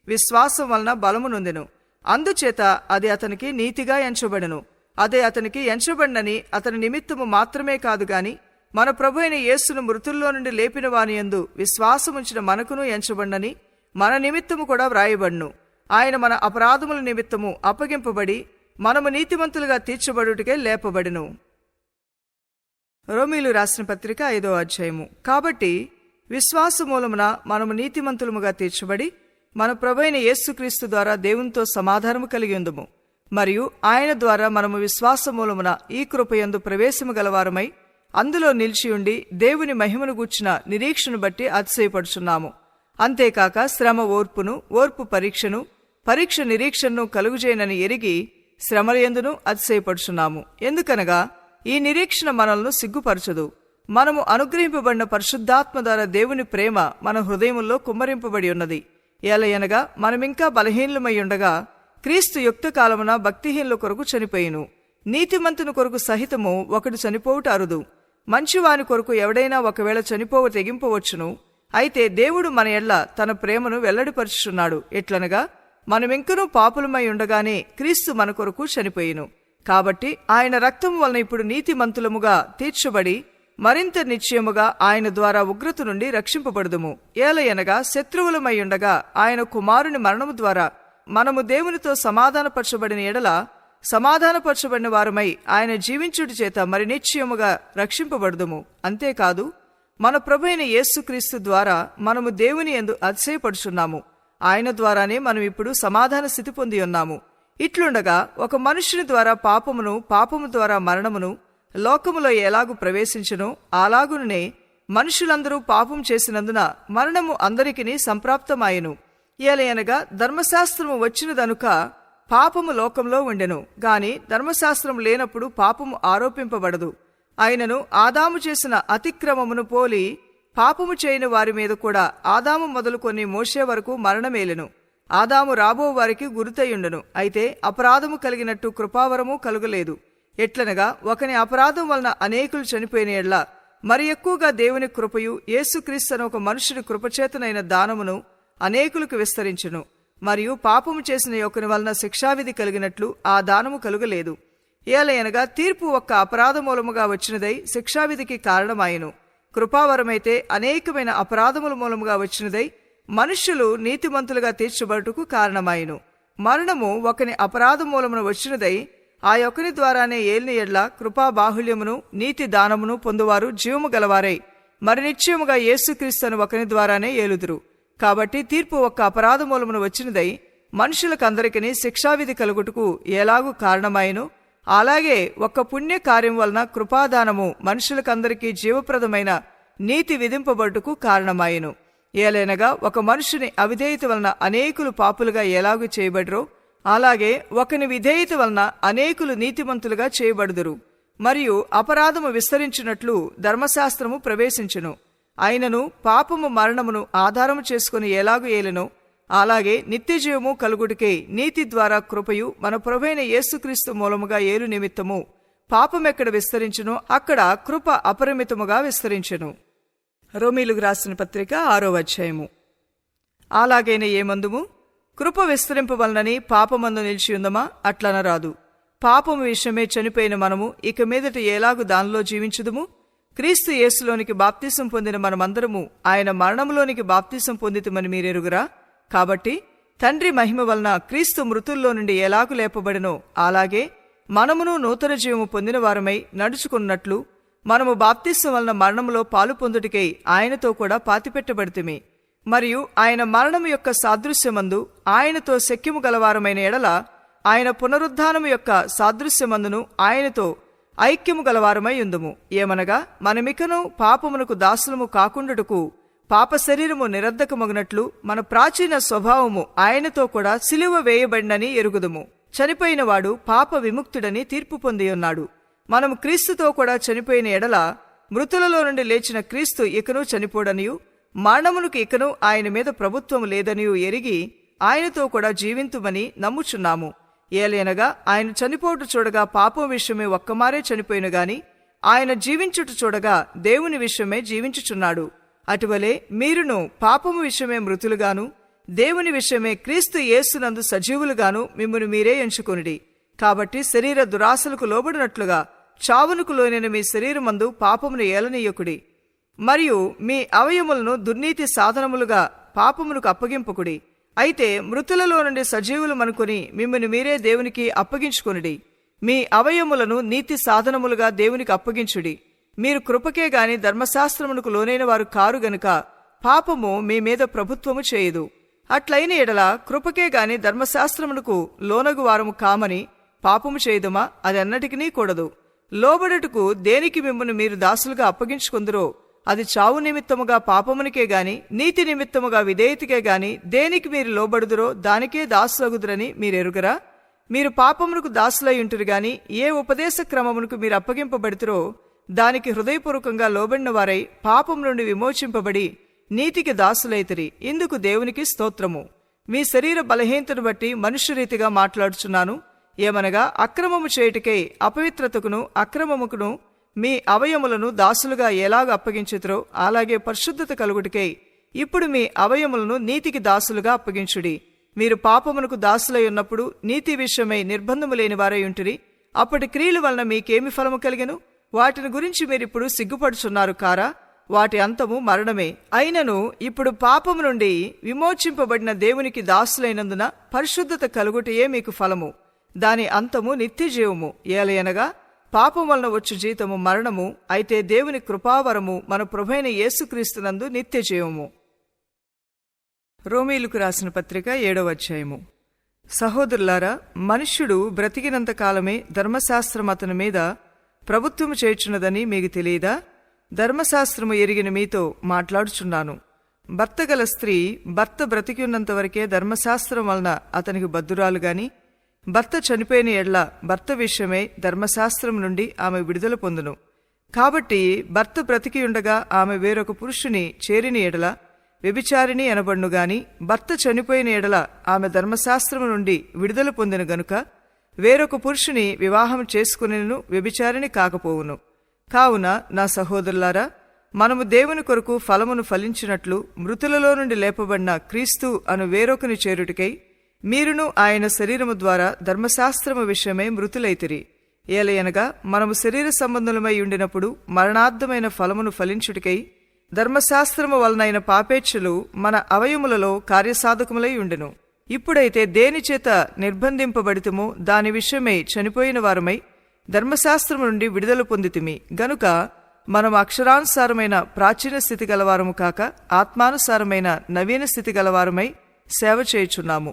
విశ్వాసం వలన బలము నొందెను. అందుచేత అది అతనికి నీతిగా ఎంచబడెను. అదే అతనికి ఎంచబడినని అతని నిమిత్తము మాత్రమే కాదు గాని మన ప్రభు అయిన యేసును మృతుల్లో నుండి లేపిన వాని యందు విశ్వాసముంచిన మనకును ఎంచబడినని మన నిమిత్తము కూడా వ్రాయబడును. ఆయన మన అపరాధముల నిమిత్తము అప్పగింపబడి మనము నీతిమంతులుగా తీర్చబడుటకే లేపబడెను. రోమీలు రాసిన పత్రిక 5వ అధ్యాయము. కాబట్టి విశ్వాస మూలమున మనము నీతిమంతులముగా తీర్చబడి మన ప్రభువైన యేసుక్రీస్తు ద్వారా దేవునితో సమాధానము కలిగి ఉందుము. మరియు ఆయన ద్వారా మనము విశ్వాస మూలమున ఈ కృపయందు ప్రవేశము గలవారమై అందులో నిలిచియుండి దేవుని మహిమను గూర్చిన నిరీక్షను బట్టి అతిశయపడుచున్నాము. అంతేకాక శ్రమ ఓర్పును, ఓర్పు పరీక్షను, పరీక్ష నిరీక్షను కలుగుజేయనని ఎరిగి శ్రమలయందును అతిశయపడుచున్నాము. ఎందుకనగా ఈ నిరీక్షణ మనల్ని సిగ్గుపరచదు. మనము అనుగ్రహింపబడిన పరిశుద్ధాత్మ ద్వారా దేవుని ప్రేమ మన హృదయముల్లో కుమ్మరింపబడి ఉన్నది. ఏలయనగా మనమింకా బలహీనులమై ఉండగా క్రీస్తు యుక్త కాలమున భక్తిహీనుల కొరకు చనిపోయిను. నీతిమంతుని కొరకు సహితము ఒకడు చనిపోవుట అరుదు. మంచివాని కొరకు ఎవడైనా ఒకవేళ చనిపోవ తెగింపవచ్చును. అయితే దేవుడు మన ఎడ్ల తన ప్రేమను వెల్లడిపరుచుచున్నాడు. ఎట్లనగా మనమింకనూ పాపులమై ఉండగానే క్రీస్తు మన కొరకు చనిపోయిను. కాబట్టి ఆయన రక్తము వలన ఇప్పుడు నీతిమంతులముగా తీర్చబడి మరింత నిశ్చయముగా ఆయన ద్వారా ఉగ్రత నుండి రక్షింపబడుదుము. ఏలయనగా శత్రువులమై ఉండగా ఆయన కుమారుని మరణము ద్వారా మనము దేవునితో సమాధానపరచబడిన ఎడల సమాధానపరచబడిన వారమై ఆయన జీవించుట చేత మరి నిశ్చయముగా రక్షింపబడుదుము. అంతేకాదు మన ప్రభువైన యేసుక్రీస్తు ద్వారా మనము దేవుని యందు అతిశయపడుచున్నాము. ఆయన ద్వారానే మనం ఇప్పుడు సమాధాన స్థితి పొంది ఉన్నాము. ఇట్లుండగా ఒక మనుష్యుని ద్వారా పాపమును, పాపము ద్వారా మరణమును లోకములో ఎలాగు ప్రవేశించునో అలాగునే మనుషులందరూ పాపం చేసినందున మరణము అందరికిని సంప్రాప్తమాయెను. ఏలయనగా ధర్మశాస్త్రము వచ్చినదనుక పాపము లోకంలో ఉండెను. గాని ధర్మశాస్త్రము లేనప్పుడు పాపము ఆరోపింపబడదు. ఆయనను ఆదాము చేసిన అతిక్రమమును పోలి పాపము చేయని వారి మీద కూడా ఆదాము మొదలుకొని మోషే వరకు మరణమేలెను. ఆదాము రాబో వారికి గురుతయుండెను. అయితే అపరాధము కలిగినట్టు కృపావరము కలుగలేదు. ఎట్లనగా ఒకని అపరాధం వలన అనేకులు చనిపోయిన ఎడ్ల మరి ఎక్కువగా దేవుని కృపయు యేసుక్రీస్తు ఒక మనుషుని కృపచేతనైన దానమును అనేకులకు విస్తరించును. మరియు పాపము చేసిన ఒకని వలన శిక్షావిధి కలిగినట్లు ఆ దానము కలుగలేదు. ఏలయనగా తీర్పు ఒక్క అపరాధ మూలముగా వచ్చినదై శిక్షావిధికి కారణమాయెను. కృపావరమైతే అనేకమైన అపరాధముల మూలముగా వచ్చినదై మనుష్యులు నీతిమంతులుగా తీర్చబడుటకు కారణమాయెను. మరణము ఒకని అపరాధ మూలమున వచ్చినదై ఆ యొక్కని ద్వారానే ఏలిన ఎడ్ల కృపా బాహుళ్యమును నీతి దానమును పొందువారు జీవము గలవారై మరి నిశ్చయముగా యేసుక్రీస్తును ఒకని ద్వారానే ఏలుదురు. కాబట్టి తీర్పు ఒక్క అపరాధ మూలమున వచ్చినదై మనుషులకందరికీ శిక్షావిధి కలుగుటకు ఎలాగూ కారణమాయెను, అలాగే ఒక్క పుణ్య కార్యం వలన కృపాదానము మనుషులకందరికీ జీవప్రదమైన నీతి విధింపబడుటకు కారణమాయెను. ఏలైనగా ఒక మనుషుని అవిధేయత వలన అనేకులు పాపులుగా ఎలాగూ చేయబడిరో అలాగే ఒకని విధేయత వలన అనేకులు నీతిమంతులుగా చేయబడుదురు. మరియు అపరాధము విస్తరించినట్లు ధర్మశాస్త్రము ప్రవేశించును. అయినను పాపము మరణమును ఆధారము చేసుకుని ఎలాగు ఏలెనో అలాగే నిత్యజీవము కలుగుడికే నీతి ద్వారా కృపయు మన ప్రభువైన యేసుక్రీస్తు మూలముగా ఏలు నిమిత్తము పాపమెక్కడ విస్తరించునో అక్కడ కృప అపరిమితముగా విస్తరించును. రోమీలుగు రాసిన పత్రిక 6వ అధ్యాయము. అలాగైనా ఏమందుము కృప విస్తరింపవలనని పాపమందు నిలిచియుందమా? అట్లనరాదు. పాపము విషయమే చనిపోయిన మనము ఇక మీదట ఎలాగు దానిలో జీవించుదుము? క్రీస్తు యేసులోనికి బాప్తిసం పొందిన మనమందరము ఆయన మరణములోనికి బాప్తిసం పొందితమని మీరెరుగురా? కాబట్టి తండ్రి మహిమ వలన క్రీస్తు మృతుల్లో నుండి ఎలాగు లేపబడినో అలాగే మనమును నూతన జీవము పొందిన వారమై నడుచుకున్నట్లు మనము బాప్తిసం వలన మరణములో పాలు పొందుటకై ఆయనతో కూడా పాతిపెట్టబడితిమి. మరియు ఆయన మరణము యొక్క సాదృశ్యమందు ఆయనతో శక్యము గలవారమైన ఎడల ఆయన పునరుద్ధానము యొక్క సాదృశ్యమందును ఆయనతో ఐక్యము గలవారమై ఉందుము. ఏమనగా మనమికను పాపమునకు దాసులము కాకుండుటకు పాప శరీరము నిరర్ధకమగునట్లు మన ప్రాచీన స్వభావము ఆయనతో కూడా సిలువ వేయబడినని ఎరుగుదుము. చనిపోయినవాడు పాప విముక్తుడని తీర్పు పొందియున్నాడు. మనము క్రీస్తుతో కూడా చనిపోయిన ఎడల మృతులలో నుండి లేచిన క్రీస్తు ఇకను చనిపోడనియు మరణమునకు ఇకను ఆయన మీద ప్రభుత్వము లేదనియు ఎరిగి ఆయనతో కూడా జీవింతుమని నమ్ముచున్నాము. ఏలయనగా ఆయన చనిపోటు చూడగా పాపం విషయమే ఒక్కమారే చనిపోయిన గాని ఆయన జీవించుట చూడగా దేవుని విషయమే జీవించుచున్నాడు. అటువలే మీరును పాపము విషయమే మృతులుగాను దేవుని విషయమే క్రీస్తు యేసునందు సజీవులుగాను మిమ్మును మీరే ఎంచుకొనిడి. కాబట్టి శరీర దురాశలకు లోబడినట్లుగా చావునకు లోనైన మీ శరీరమందు పాపమును ఏలనీయకుడి. మరియు మీ అవయములను దుర్నీతి సాధనములుగా పాపమునకు అప్పగింపకుడి. అయితే మృతులలో నుండి సజీవులమనుకుని మిమ్మల్ని మీరే దేవునికి అప్పగించుకొనిడి. మీ అవయములను నీతి సాధనములుగా దేవునికి అప్పగించుడి. మీరు కృపకే గాని ధర్మశాస్త్రమునకు లోనైన వారు కారు గనుక పాపము మీ మీద ప్రభుత్వము చేయదు. అట్లైన ఎడల కృపకే గాని ధర్మశాస్త్రమునకు లోనగు వారము కామని పాపము చేయదుమా? అది అన్నటికీ కూడదు. లోబడుటకు దేనికి మిమ్మల్ని మీరు దాసులుగా అప్పగించుకుందరో అది చావు నిమిత్తముగా పాపమునికే గాని నీతి నిమిత్తముగా విధేయతకే గాని దేనికి మీరు లోబడుదురో దానికే దాసులగుదురని మీరెరుగరా? మీరు పాపమునకు దాసులై ఉంటురు గాని ఏ ఉపదేశ క్రమమునకు మీరు అప్పగింపబడుతురో దానికి హృదయపూర్వకంగా లోబడిన వారై పాపం నుండి విమోచింపబడి నీతికి దాసులైతిరి. ఇందుకు దేవునికి స్తోత్రము. మీ శరీర బలహీనతను బట్టి మనుష్యరీతిగా మాట్లాడుచున్నాను. ఏమనగా అక్రమము చేయుటకై అపవిత్రతకును అక్రమముకును మీ అవయములను దాసులుగా ఎలాగ అప్పగించుతురో అలాగే పరిశుద్ధత కలుగుటకై ఇప్పుడు మీ అవయములను నీతికి దాసులుగా అప్పగించుడి. మీరు పాపమునకు దాసులై ఉన్నప్పుడు నీతి విషయమై నిర్బంధము లేని వారై ఉంటిరి. అప్పటి క్రియల వలన మీకేమి ఫలము కలిగెను? వాటిని గురించి మీరిప్పుడు సిగ్గుపడుచున్నారు కారా? వాటి అంతము మరణమే. అయినను ఇప్పుడు పాపము నుండి విమోచింపబడిన దేవునికి దాసులైనందున పరిశుద్ధత కలుగుటయే మీకు ఫలము. దాని అంతము నిత్యజీవము. ఏలయనగా పాపం వలన వచ్చు జీతము మరణము, అయితే దేవుని కృపావరము మన ప్రభువైన యేసుక్రీస్తునందు నిత్యజీవము. రోమీయులకు రాసిన పత్రిక 7వ అధ్యాయము. సహోదరులారా, మనుష్యుడు బ్రతికినంత కాలమే ధర్మశాస్త్రం అతని మీద ప్రభుత్వము చేయుచున్నదని మీకు తెలియదా? ధర్మశాస్త్రము ఎరిగిన మీతో మాట్లాడుచున్నాను. భర్త గల స్త్రీ భర్త బ్రతికి ఉన్నంత వరకే ధర్మశాస్త్రం వలన అతనికి బద్దురాలు గాని భర్త చనిపోయిన ఎడ్ల భర్త విషయమై ధర్మశాస్త్రం నుండి ఆమె విడుదల పొందును. కాబట్టి భర్త బ్రతికియుండగా ఆమె వేరొక పురుషుని చేరిన ఎడల వ్యభిచారిణి అనబడును గాని భర్త చనిపోయిన ఎడల ఆమె ధర్మశాస్త్రము నుండి విడుదల పొందిన గనుక వేరొక పురుషుని వివాహం చేసుకునేను వ్యభిచారిణి కాకపోవును. కావున నా సహోదరులారా, మనము దేవుని కొరకు ఫలమును ఫలించినట్లు మృతులలో నుండి లేపబడిన క్రీస్తు అను వేరొకని చేరుటికై మీరును ఆయన శరీరము ద్వారా ధర్మశాస్త్రము విషయమై మృతులైతిరి. ఏలయనగా మనము శరీర సంబంధులమై ఉండినప్పుడు మరణార్థమైన ఫలమును ఫలించుటికై ధర్మశాస్త్రము వలనైన పాపేచ్ఛలు మన అవయములలో కార్యసాధకములై ఉండెను. ఇప్పుడైతే దేనిచేత నిర్బంధింపబడితమో దాని విషయమై చనిపోయిన వారమై ధర్మశాస్త్రము నుండి విడుదల పొందితిమి గనుక మనం అక్షరానుసారమైన ప్రాచీన స్థితి గలవారము కాక ఆత్మానుసారమైన నవీన స్థితి గలవారమై సేవ చేయుచున్నాము.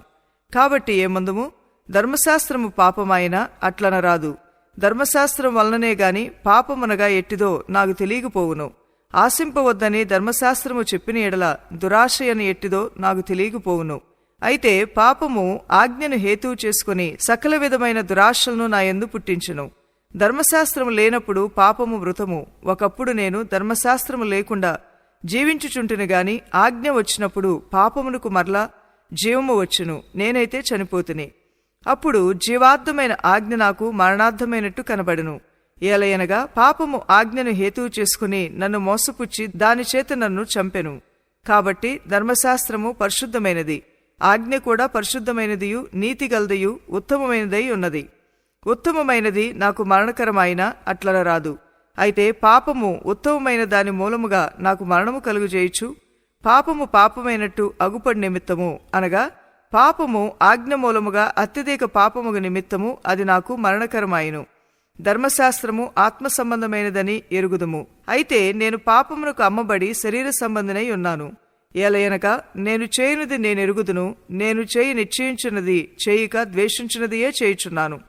కాబట్టి ఏమందుము? ధర్మశాస్త్రము పాపమాయన అట్లనరాదు. ధర్మశాస్త్రం వలననే గాని పాపమునగా ఎట్టిదో నాకు తెలియకపోవును. ఆశింపవద్దని ధర్మశాస్త్రము చెప్పిన ఎడల దురాశయని ఎట్టిదో నాకు తెలియకపోవును. అయితే పాపము ఆజ్ఞను హేతువు చేసుకుని సకల విధమైన దురాశలను నా యందు పుట్టించును. ధర్మశాస్త్రము లేనప్పుడు పాపము మృతము. ఒకప్పుడు నేను ధర్మశాస్త్రము లేకుండా జీవించుచుంటిని గాని ఆజ్ఞ వచ్చినప్పుడు పాపమునకు మరలా జీవము వచ్చును. నేనైతే చనిపోతుని. అప్పుడు జీవార్థమైన ఆజ్ఞ నాకు మరణార్థమైనట్టు కనబడును. ఏలయనగా పాపము ఆజ్ఞను హేతువు చేసుకుని నన్ను మోసపుచ్చి దానిచేత నన్ను చంపెను. కాబట్టి ధర్మశాస్త్రము పరిశుద్ధమైనది, ఆజ్ఞ కూడా పరిశుద్ధమైనదియు నీతిగలదియు ఉత్తమమైనదై ఉన్నది. ఉత్తమమైనది నాకు మరణకరమైన అట్లనరాదు. అయితే పాపము ఉత్తమమైన దాని మూలముగా నాకు మరణము కలుగుజేయుచు పాపము పాపమైనట్టు అగుపడి నిమిత్తము, అనగా పాపము ఆజ్ఞ మూలముగా అత్యధిక పాపముగ నిమిత్తము అది నాకు మరణకరమాయను. ధర్మశాస్త్రము ఆత్మ సంబంధమైనదని ఎరుగుదుము. అయితే నేను పాపమునకు అమ్మబడి శరీర సంబంధినై ఉన్నాను. ఏలయనగా నేను చేయనిది నేనెరుగుదును, నేను చేయి నిశ్చయించున్నది చేయక ద్వేషించున్నదియే చేయుచున్నాను.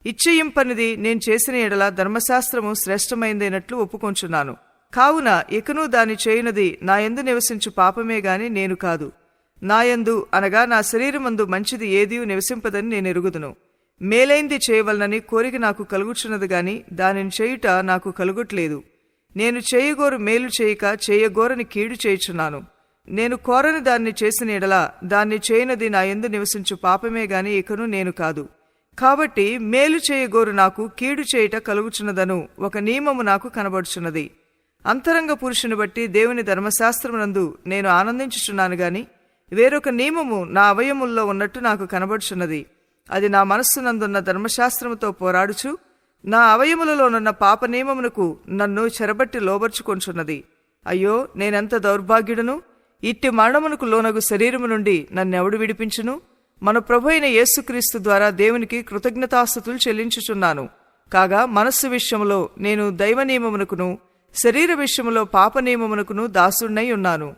ఇచ్చయింపనిది నేను చేసిన ఎడల ధర్మశాస్త్రము శ్రేష్టమైందైనట్లు ఒప్పుకొంచున్నాను. కావున ఇకను దాని చేయనది నా యందు నివసించు పాపమే గాని నేను కాదు. నాయందు అనగా నా శరీరమందు మంచిది ఏదియూ నివసింపదని నేనెరుగుదును. మేలైంది చేయవలనని కోరిక నాకు కలుగుచున్నది గాని దానిని చేయుట నాకు కలుగుట్లేదు. నేను చేయగోరు మేలు చేయక చేయగోరని కీడు చేయుచున్నాను. నేను కోరని దాన్ని చేసిన ఎడల దాన్ని చేయనది నా యందు నివసించు పాపమే గాని ఇకను నేను కాదు. కాబట్టి మేలు చేయగోరు నాకు కీడు చేయుట కలుగుచున్నదను ఒక నియమము నాకు కనబడుచున్నది. అంతరంగ పురుషుని బట్టి దేవుని ధర్మశాస్త్రమునందు నేను ఆనందించుచున్నాను గాని వేరొక నియమము నా అవయముల్లో ఉన్నట్టు నాకు కనబడుచున్నది. అది నా మనస్సునందున్న ధర్మశాస్త్రముతో పోరాడుచు నా అవయములలోనున్న పాప నియమమునకు నన్ను చెరబట్టి లోబర్చుకొంచున్నది. అయ్యో, నేనెంత దౌర్భాగ్యుడను! ఇట్టి మరణమునకు లోనగు శరీరము నుండి నన్నెవడు విడిపించును? మన ప్రభు అయిన యేసుక్రీస్తు ద్వారా దేవునికి కృతజ్ఞతాస్తుతులు చెల్లించుచున్నాను. కాగా మనస్సు విషయములో నేను దైవ నియమమునకును, శరీర విషయములో పాప నియమమునకును దాసుడినై ఉన్నాను.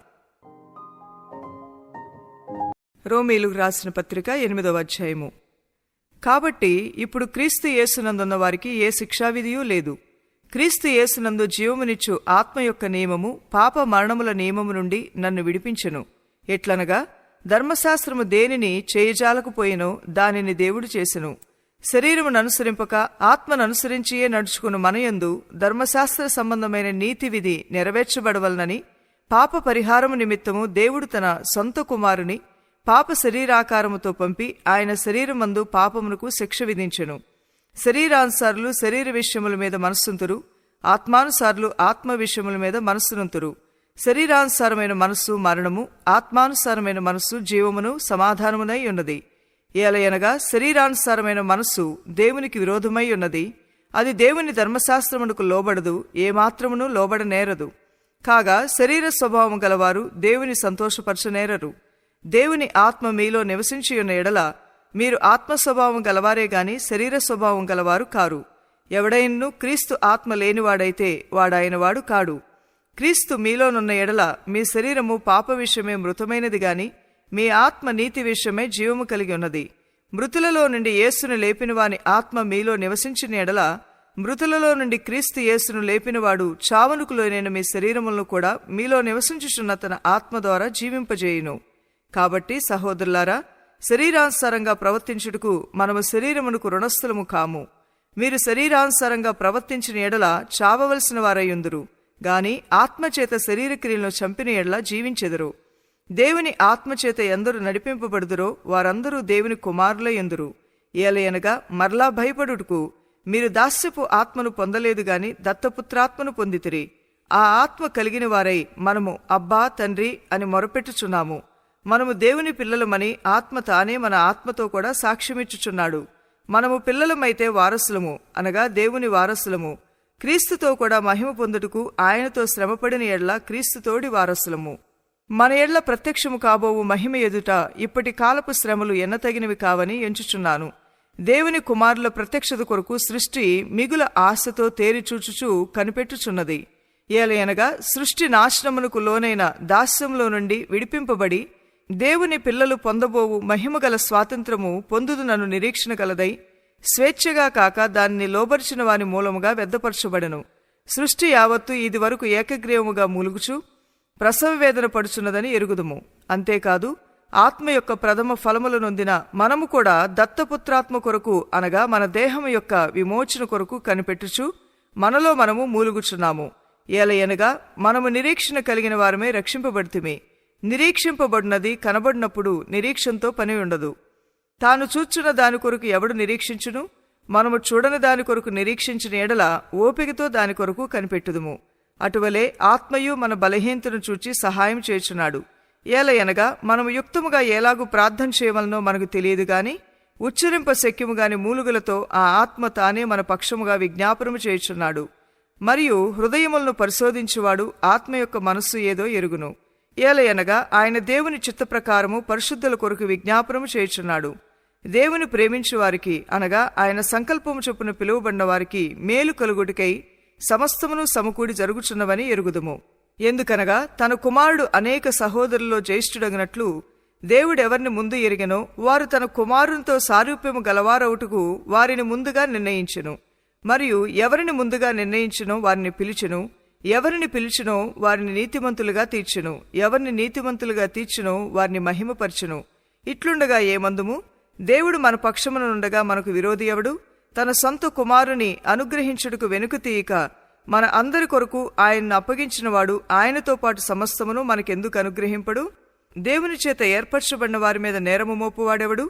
రోమీయులకు రాసిన పత్రిక 8వ అధ్యాయము. కాబట్టి ఇప్పుడు క్రీస్తు యేసునందున్న వారికి ఏ శిక్షావిధియూ లేదు. క్రీస్తు యేసునందు జీవమునిచ్చు ఆత్మ యొక్క నియమము పాప మరణముల నియమము నుండి నన్ను విడిపించెను. ఎట్లనగా ధర్మశాస్త్రము దేనిని చేయజాలకపోయినో దానిని దేవుడు చేసెను. శరీరమును అనుసరింపక ఆత్మననుసరించియే నడుచుకుని మనయందు ధర్మశాస్త్ర సంబంధమైన నీతి విధి నెరవేర్చబడవలనని పాప పరిహారము నిమిత్తము దేవుడు తన సొంత కుమారుని పాప శరీరాకారముతో పంపి ఆయన శరీరమందు పాపమునకు శిక్ష విధించెను. శరీరానుసారులు శరీర విషయముల మీద మనస్సుంతురు, ఆత్మానుసారులు ఆత్మ విషయముల మీద మనస్సునుంతురు. శరీరానుసారమైన మనస్సు మరణము, ఆత్మానుసారమైన మనస్సు జీవమును సమాధానమునై ఉన్నది. ఏలయనగా శరీరానుసారమైన మనస్సు దేవునికి విరోధమై ఉన్నది. అది దేవుని ధర్మశాస్త్రమునకు లోబడదు, ఏమాత్రమును లోబడనేరదు. కాగా శరీర స్వభావం గలవారు దేవుని సంతోషపరచనేరరు. దేవుని ఆత్మ మీలో నివసించియున్న ఎడల మీరు ఆత్మ స్వభావం గలవారే గాని శరీర స్వభావం గలవారు కారు. ఎవడైనను క్రీస్తు ఆత్మ లేనివాడైతే వాడాయనవాడు కాడు. క్రీస్తు మీలోనున్న ఎడల మీ శరీరము పాప విషయమే మృతమైనది గాని మీ ఆత్మ నీతి విషయమే జీవము కలిగి ఉన్నది. మృతులలో నుండి యేసును లేపినవాని ఆత్మ మీలో నివసించిన ఎడల మృతులలో నుండి క్రీస్తు యేసును లేపినవాడు చావనుకు లోనైన మీ శరీరములను కూడా మీలో నివసించుచున్న తన ఆత్మ ద్వారా జీవింపజేయును. కాబట్టి సహోదరులారా, శరీరానుసారంగా ప్రవర్తించుటకు మనము శరీరమునకు రుణస్థులము కాము. మీరు శరీరానుసారంగా ప్రవర్తించిన ఎడల చావవలసిన వారయ్యుందురు గాని ఆత్మచేత శరీరక్రియలను చంపిన ఎడల జీవించెదరు. దేవుని ఆత్మచేత ఎందరు నడిపింపబడుదురో వారందరూ దేవుని కుమారులయ్యుందురు. ఏలయనగా మరలా భయపడుటకు మీరు దాస్యపు ఆత్మను పొందలేదు గాని దత్తపుత్రాత్మను పొందితిరి. ఆ ఆత్మ కలిగిన వారై మనము అబ్బా తండ్రి అని మొరపెట్టుచున్నాము. మనము దేవుని పిల్లలమని ఆత్మ తానే మన ఆత్మతో కూడా సాక్ష్యమిచ్చుచున్నాడు. మనము పిల్లలమైతే వారసులము, అనగా దేవుని వారసులము. క్రీస్తుతో కూడా మహిమ పొందుటకు ఆయనతో శ్రమపడిన ఎడ్ల క్రీస్తుతోడి వారసులము. మన ఎడ్ల ప్రత్యక్షము కాబోవు మహిమ ఎదుట ఇప్పటి కాలపు శ్రమలు ఎన్నతగినవి కావని ఎంచుచున్నాను. దేవుని కుమారుల ప్రత్యక్షత కొరకు సృష్టి మిగుల ఆశతో తేరిచూచుచూ కనిపెట్టుచున్నది. ఏలయనగా సృష్టి నాశనమునకు లోనైన దాస్యంలో నుండి విడిపింపబడి దేవుని పిల్లలు పొందబోవు మహిమగల స్వాతంత్రము పొందుదునను నిరీక్షణ కలదై స్వేచ్ఛగా కాక దానిని లోబర్చిన వాని మూలముగా వ్యర్థపరచబడను. సృష్టి యావత్తు ఇది వరకు ఏకగ్రీవముగా మూలుగుచు ప్రసవ వేదన పడుచున్నదని ఎరుగుదుము. అంతేకాదు ఆత్మ యొక్క ప్రథమ ఫలములు నొందిన మనము కూడా దత్తపుత్రాత్మ కొరకు, అనగా మన దేహము యొక్క విమోచన కొరకు కనిపెట్టుచు మనలో మనము మూలుగుచున్నాము. ఏలయనగా మనము నిరీక్షణ కలిగిన వారమే రక్షింపబడితిమి. నిరీక్షింపబడినది కనబడినప్పుడు నిరీక్షంతో పని ఉండదు. తాను చూచున్న దాని కొరకు ఎవడు నిరీక్షించును? మనము చూడని దాని కొరకు నిరీక్షించిన ఎడల ఓపికతో దాని కొరకు కనిపెట్టుదుము. అటువలే ఆత్మయు మన బలహీనతను చూచి సహాయం చేయుచున్నాడు. ఏలయనగా మనము యుక్తముగా ఎలాగూ ప్రార్థన చేయవలనో మనకు తెలియదు గాని ఉచ్చరింప శక్యము గాని మూలుగులతో ఆ ఆత్మ తానే మన పక్షముగా విజ్ఞాపనము చేయుచున్నాడు. మరియు హృదయములను పరిశోధించువాడు ఆత్మ యొక్క మనస్సు ఏదో ఎరుగును. ఏలయనగా ఆయన దేవుని చిత్త ప్రకారము పరిశుద్ధుల కొరకు విజ్ఞాపనము చేయుచున్నాడు. దేవుని ప్రేమించు వారికి, అనగా ఆయన సంకల్పము చొప్పున పిలువబడిన వారికి మేలు కలుగుటికై సమస్తమును సమకూడి జరుగుచున్నవని ఎరుగుదుము. ఎందుకనగా తన కుమారుడు అనేక సహోదరుల్లో జ్యేష్ఠుడగినట్లు దేవుడెవరిని ముందు ఎరిగెనో వారు తన కుమారునితో సారూప్యము గలవారవుటకు వారిని ముందుగా నిర్ణయించెను. మరియు ఎవరిని ముందుగా నిర్ణయించెనో వారిని పిలిచెను. ఎవరిని పిలిచినో వారిని నీతిమంతులుగా తీర్చెను. ఎవరిని నీతిమంతులుగా తీర్చెనో వారిని మహిమపరచెను. ఇట్లుండగా ఏమందుము? దేవుడు మన పక్షమునుండగా మనకు విరోధి ఎవడు? తన సొంత కుమారుని అనుగ్రహించుటకు వెనుక తీయక మన అందరి కొరకు ఆయన్ను అప్పగించినవాడు ఆయనతో పాటు సమస్తమును మనకెందుకు అనుగ్రహింపడు? దేవుని చేత ఏర్పరచబడిన వారి మీద నేరము మోపువాడెవడు?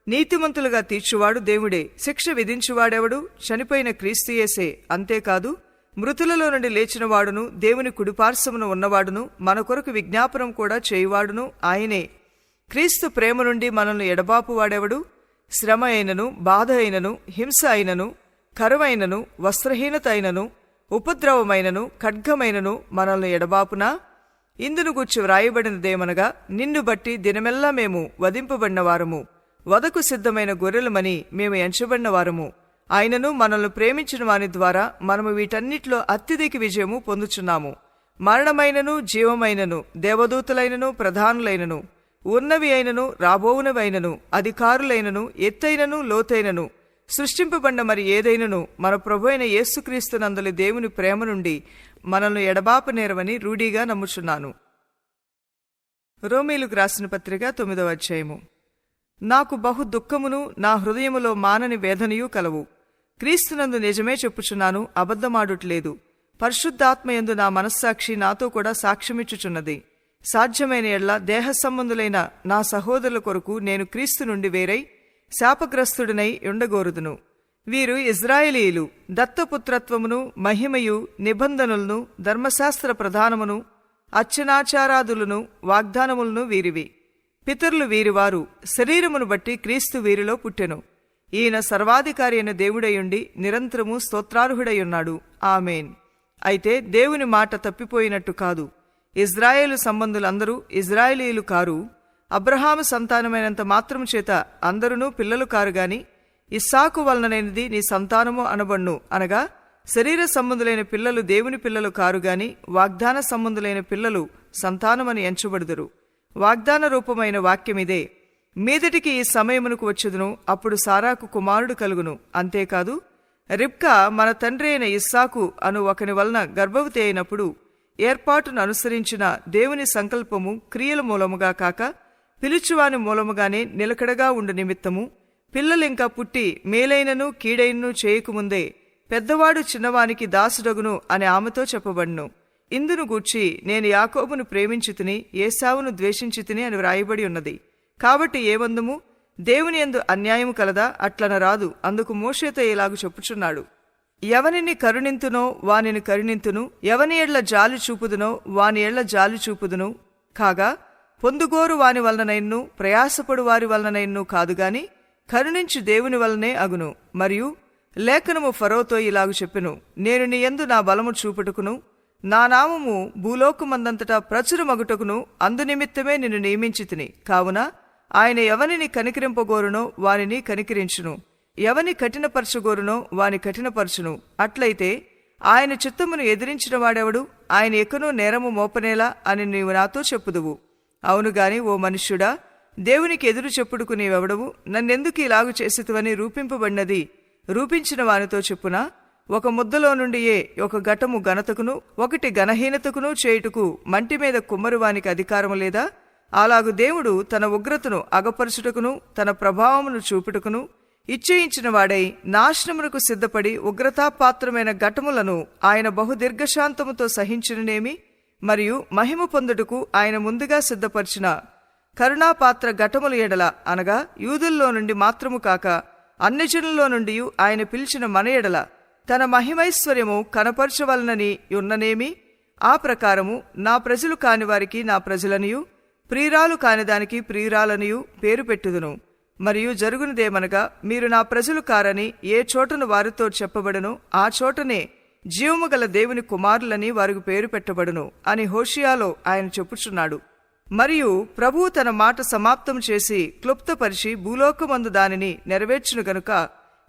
నీతిమంతులుగా తీర్చువాడు దేవుడే. శిక్ష విధించువాడెవడు? చనిపోయిన క్రీస్తు యేసే. అంతేకాదు, మృతులలో నుండి లేచినవాడును, దేవుని కుడిపార్శ్వమున ఉన్నవాడును, మన కొరకు విజ్ఞాపనం కూడా చేయువాడును ఆయనే. క్రీస్తు ప్రేమ నుండి మనల్ని ఎడబాపువాడెవడు? శ్రమ అయినను, బాధ అయినను, హింస అయినను, కరువైనను, వస్త్రహీనత అయినను, ఉపద్రవమైనను, ఖడ్గమైనను మనల్ని ఎడబాపునా? ఇందును గూర్చి వ్రాయబడినదేమనగా, నిన్ను బట్టి దినమెల్లా మేము వధింపబడినవారము, వధకు సిద్ధమైన గొర్రెలమని మేము ఎంచబడినవారము. ఆయనను మనల్ని ప్రేమించిన వాని ద్వారా మనము వీటన్నిటిలో అత్యధిక విజయము పొందుచున్నాము. మరణమైనను, జీవమైనను, దేవదూతలైనను, ప్రధానులైనను, ఉన్నవి అయినను, రాబోవునవైనను, అధికారులైనను, ఎత్తైనను, లోతైనను, సృష్టింపబడిన మరి ఏదైనను మన ప్రభు అయిన యేసుక్రీస్తునందలి దేవుని ప్రేమ నుండి మనల్ని ఎడబాపనేరవని రూఢీగా నమ్ముచున్నాను. రోమీయులకు రాసిన పత్రిక 9వ అధ్యాయము. నాకు బహు దుఃఖమును నా హృదయములో మానని వేదనయు కలవు. క్రీస్తునందు నిజమే చెప్పుచున్నాను, అబద్ధమాడుట్లేదు. పరిశుద్ధాత్మయందు నా మనస్సాక్షి నాతో కూడా సాక్ష్యమిచ్చుచున్నది. సాధ్యమైన ఎడ్ల దేహ సంబంధులైన నా సహోదరుల కొరకు నేను క్రీస్తు నుండి వేరై శాపగ్రస్తుడినై ఉండగోరుదును. వీరు ఇజ్రాయేలీయులు. దత్తపుత్రత్వమును, మహిమయు, నిబంధనలను, ధర్మశాస్త్ర ప్రధానమును, అర్చనాచారాదులను, వాగ్దానములను వీరివి. పితరులు వీరివారు. శరీరమును బట్టి క్రీస్తు వీరిలో పుట్టెను. ఈయన సర్వాధికారి అయిన దేవుడయుండి నిరంతరము స్తోత్రార్హుడయున్నాడు. ఆమేన్. అయితే దేవుని మాట తప్పిపోయినట్టు కాదు. ఇజ్రాయేలు సంబంధులందరూ ఇజ్రాయేలీయులు కారు. అబ్రహాము సంతానమైనంత మాత్రము చేత అందరునూ పిల్లలు కారు గాని, ఇస్సాకు వలనైనది నీ సంతానము అనబడును. అనగా శరీర సంబంధులైన పిల్లలు దేవుని పిల్లలు కారు గాని, వాగ్దాన సంబంధులైన పిల్లలు సంతానమని ఎంచబడుదురు. వాగ్దాన రూపమైన వాక్యమిదే. మీదటికి ఈ సమయమునకు వచ్చుదును, అప్పుడు సారాకు కుమారుడు కలుగును. అంతేకాదు, రిబ్కా మన తండ్రి అయిన ఇస్సాకు అను ఒకని వలన గర్భవతి అయినప్పుడు ఏర్పాటును అనుసరించిన దేవుని సంకల్పము క్రియల మూలముగా కాక పిలుచువాని మూలముగానే నిలకడగా ఉండు నిమిత్తము పిల్లలింకా పుట్టి మేలైనను కీడైనను చేయకముందే పెద్దవాడు చిన్నవానికి దాసుడగును అని ఆమెతో చెప్పబడును. ఇందును గూర్చి నేను యాకోబును ప్రేమించితిని, ఏశావును ద్వేషించితిని అని వ్రాయబడి ఉన్నది. కాబట్టి ఏమందుము? దేవుని యందు అన్యాయము కలదా? అట్లనరాదు. అందుకు మోషేతో ఇలాగు చెప్పుచున్నాడు, ఎవనిని కరుణింతునో వానిని కరుణింతును, ఎవని ఎడ్ల జాలి చూపుదునో వాని ఎడ్ల జాలి చూపుదును. కాగా పొందుగోరు వాని వలననైన్ను, ప్రయాసపడు వారి వలననైన్ను కాదుగాని కరుణించు దేవుని వలనే అగును. మరియు లేఖనము ఫరోతో ఇలాగు చెప్పెను, నేను నీ యందు నా బలము చూపుటకును, నా నామము భూలోకమందంతటా ప్రచురమగుటకును అందునిమిత్తమే నిన్ను నియమించితిని. కావున ఆయన ఎవనిని కనికరింపగోరునో వానిని కనికరించును, ఎవని కఠినపరచగోరునో వాని కఠినపరచును. అట్లయితే ఆయన చిత్తమును ఎదిరించిన వాడెవడు? ఆయన ఎక్కనో నేరము మోపనేలా అని నీవు నాతో చెప్పుదువు. అవునుగాని ఓ మనుష్యుడా, దేవునికి ఎదురు చెప్పుడుకు నీవెవడవు? నన్నెందుకు ఇలాగు చేసితివని రూపింపబడినది రూపించిన వానితో చెప్పునా? ఒక ముద్దలో నుండియే ఒక ఘటము ఘనతకును ఒకటి ఘనహీనతకును చేయుటకు మంటి మీద కుమ్మరువానికి అధికారము లేదా? అలాగు దేవుడు తన ఉగ్రతను అగపరచుటకును తన ప్రభావమును చూపుటకును ఇచ్చయించిన వాడై నాశనమునకు సిద్ధపడి ఉగ్రతాపాత్రమైన ఘటములను ఆయన బహుదీర్ఘశాంతముతో సహించిననేమి? మరియు మహిమ పొందుటకు ఆయన ముందుగా సిద్ధపరిచిన కరుణాపాత్ర ఘటముల ఎడల, అనగా యూదుల్లో నుండి మాత్రము కాక అన్యజనుల్లో నుండి ఆయన పిలిచిన మన ఎడల తన మహిమైశ్వర్యము కనపరచవలనని ఉన్ననేమి? ఆ ప్రకారము నా ప్రజలు కానివారికి నా ప్రజలనియు, ప్రియురాలు కానిదానికి ప్రియురాలనియు పేరు పెట్టుదును. మరియు జరుగునదేమనగా, మీరు నా ప్రజలు కారని ఏ చోటను వారితో చెప్పబడును, ఆ చోటనే జీవము గల దేవుని కుమారులని వారికి పేరు పెట్టబడును అని హోషియాలో ఆయన చెప్పుచున్నాడు. మరియు ప్రభువు తన మాట సమాప్తం చేసి క్లుప్తపరిచి భూలోకమందు దానిని నెరవేర్చును గనుక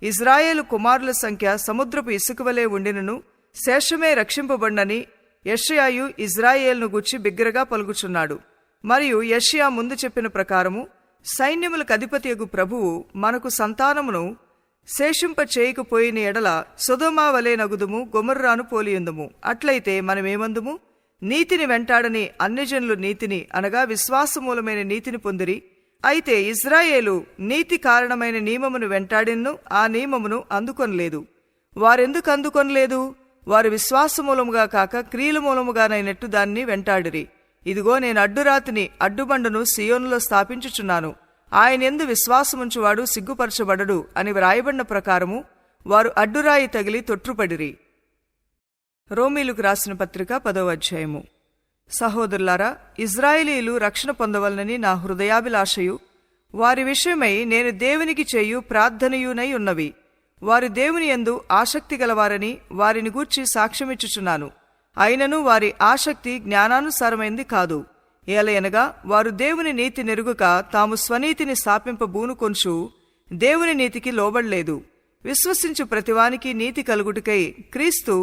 ఇజ్రాయేలు కుమారుల సంఖ్య సముద్రపు ఇసుకవలే ఉండినను శేషమే రక్షింపబడినని యెషయాయు ఇజ్రాయేలును గూర్చి బిగ్గరగా పలుకుచున్నాడు. మరియు యెషయా ముందు చెప్పిన ప్రకారము సైన్యములకు అధిపతియగు ప్రభువు మనకు సంతానమును శేషింప చేయకపోయిన ఎడల సొదొమ వలె నగుదుము, గొమొర్రాను పోలియుందుము. అట్లయితే మనమేమందుము? నీతిని వెంటాడని అన్యజనులు నీతిని, అనగా విశ్వాసమూలమైన నీతిని పొందిరి. అయితే ఇజ్రాయేలు నీతి కారణమైన నియమమును వెంటాడిన్ను ఆ నియమమును అందుకొనలేదు. వారెందుకు అందుకొనలేదు? వారు విశ్వాసమూలముగా కాక క్రియల మూలముగానైనట్టు దాన్ని వెంటాడిరి. ఇదిగో నేను అడ్డురాతిని అడ్డుబండను సియోనులో స్థాపించుచున్నాను, ఆయనయందు విశ్వాసముంచువాడు సిగ్గుపరచబడడు అని వ్రాయబడిన ప్రకారము వారు అడ్డురాయి తగిలి తొట్రుపడిరి. రోమీయులకు రాసిన పత్రిక 10వ అధ్యాయము. సహోదరులారా, ఇజ్రాయేలీయులు రక్షణ పొందవలనని నా హృదయాభిలాషయు వారి విషయమై నేను దేవునికి చేయు ప్రార్థనయునై ఉన్నవి. వారు దేవుని యందు ఆసక్తి గలవారని వారిని గూర్చి సాక్ష్యమిచ్చుచున్నాను. అయినను వారి ఆసక్తి జ్ఞానానుసారమైంది కాదు. ఏలయనగా వారు దేవుని నీతి నెరుగుక తాము స్వనీతిని స్థాపింపబూనుకొంచు దేవుని నీతికి లోబడలేదు. విశ్వసించు ప్రతివానికి నీతి కలుగుటకై క్రీస్తు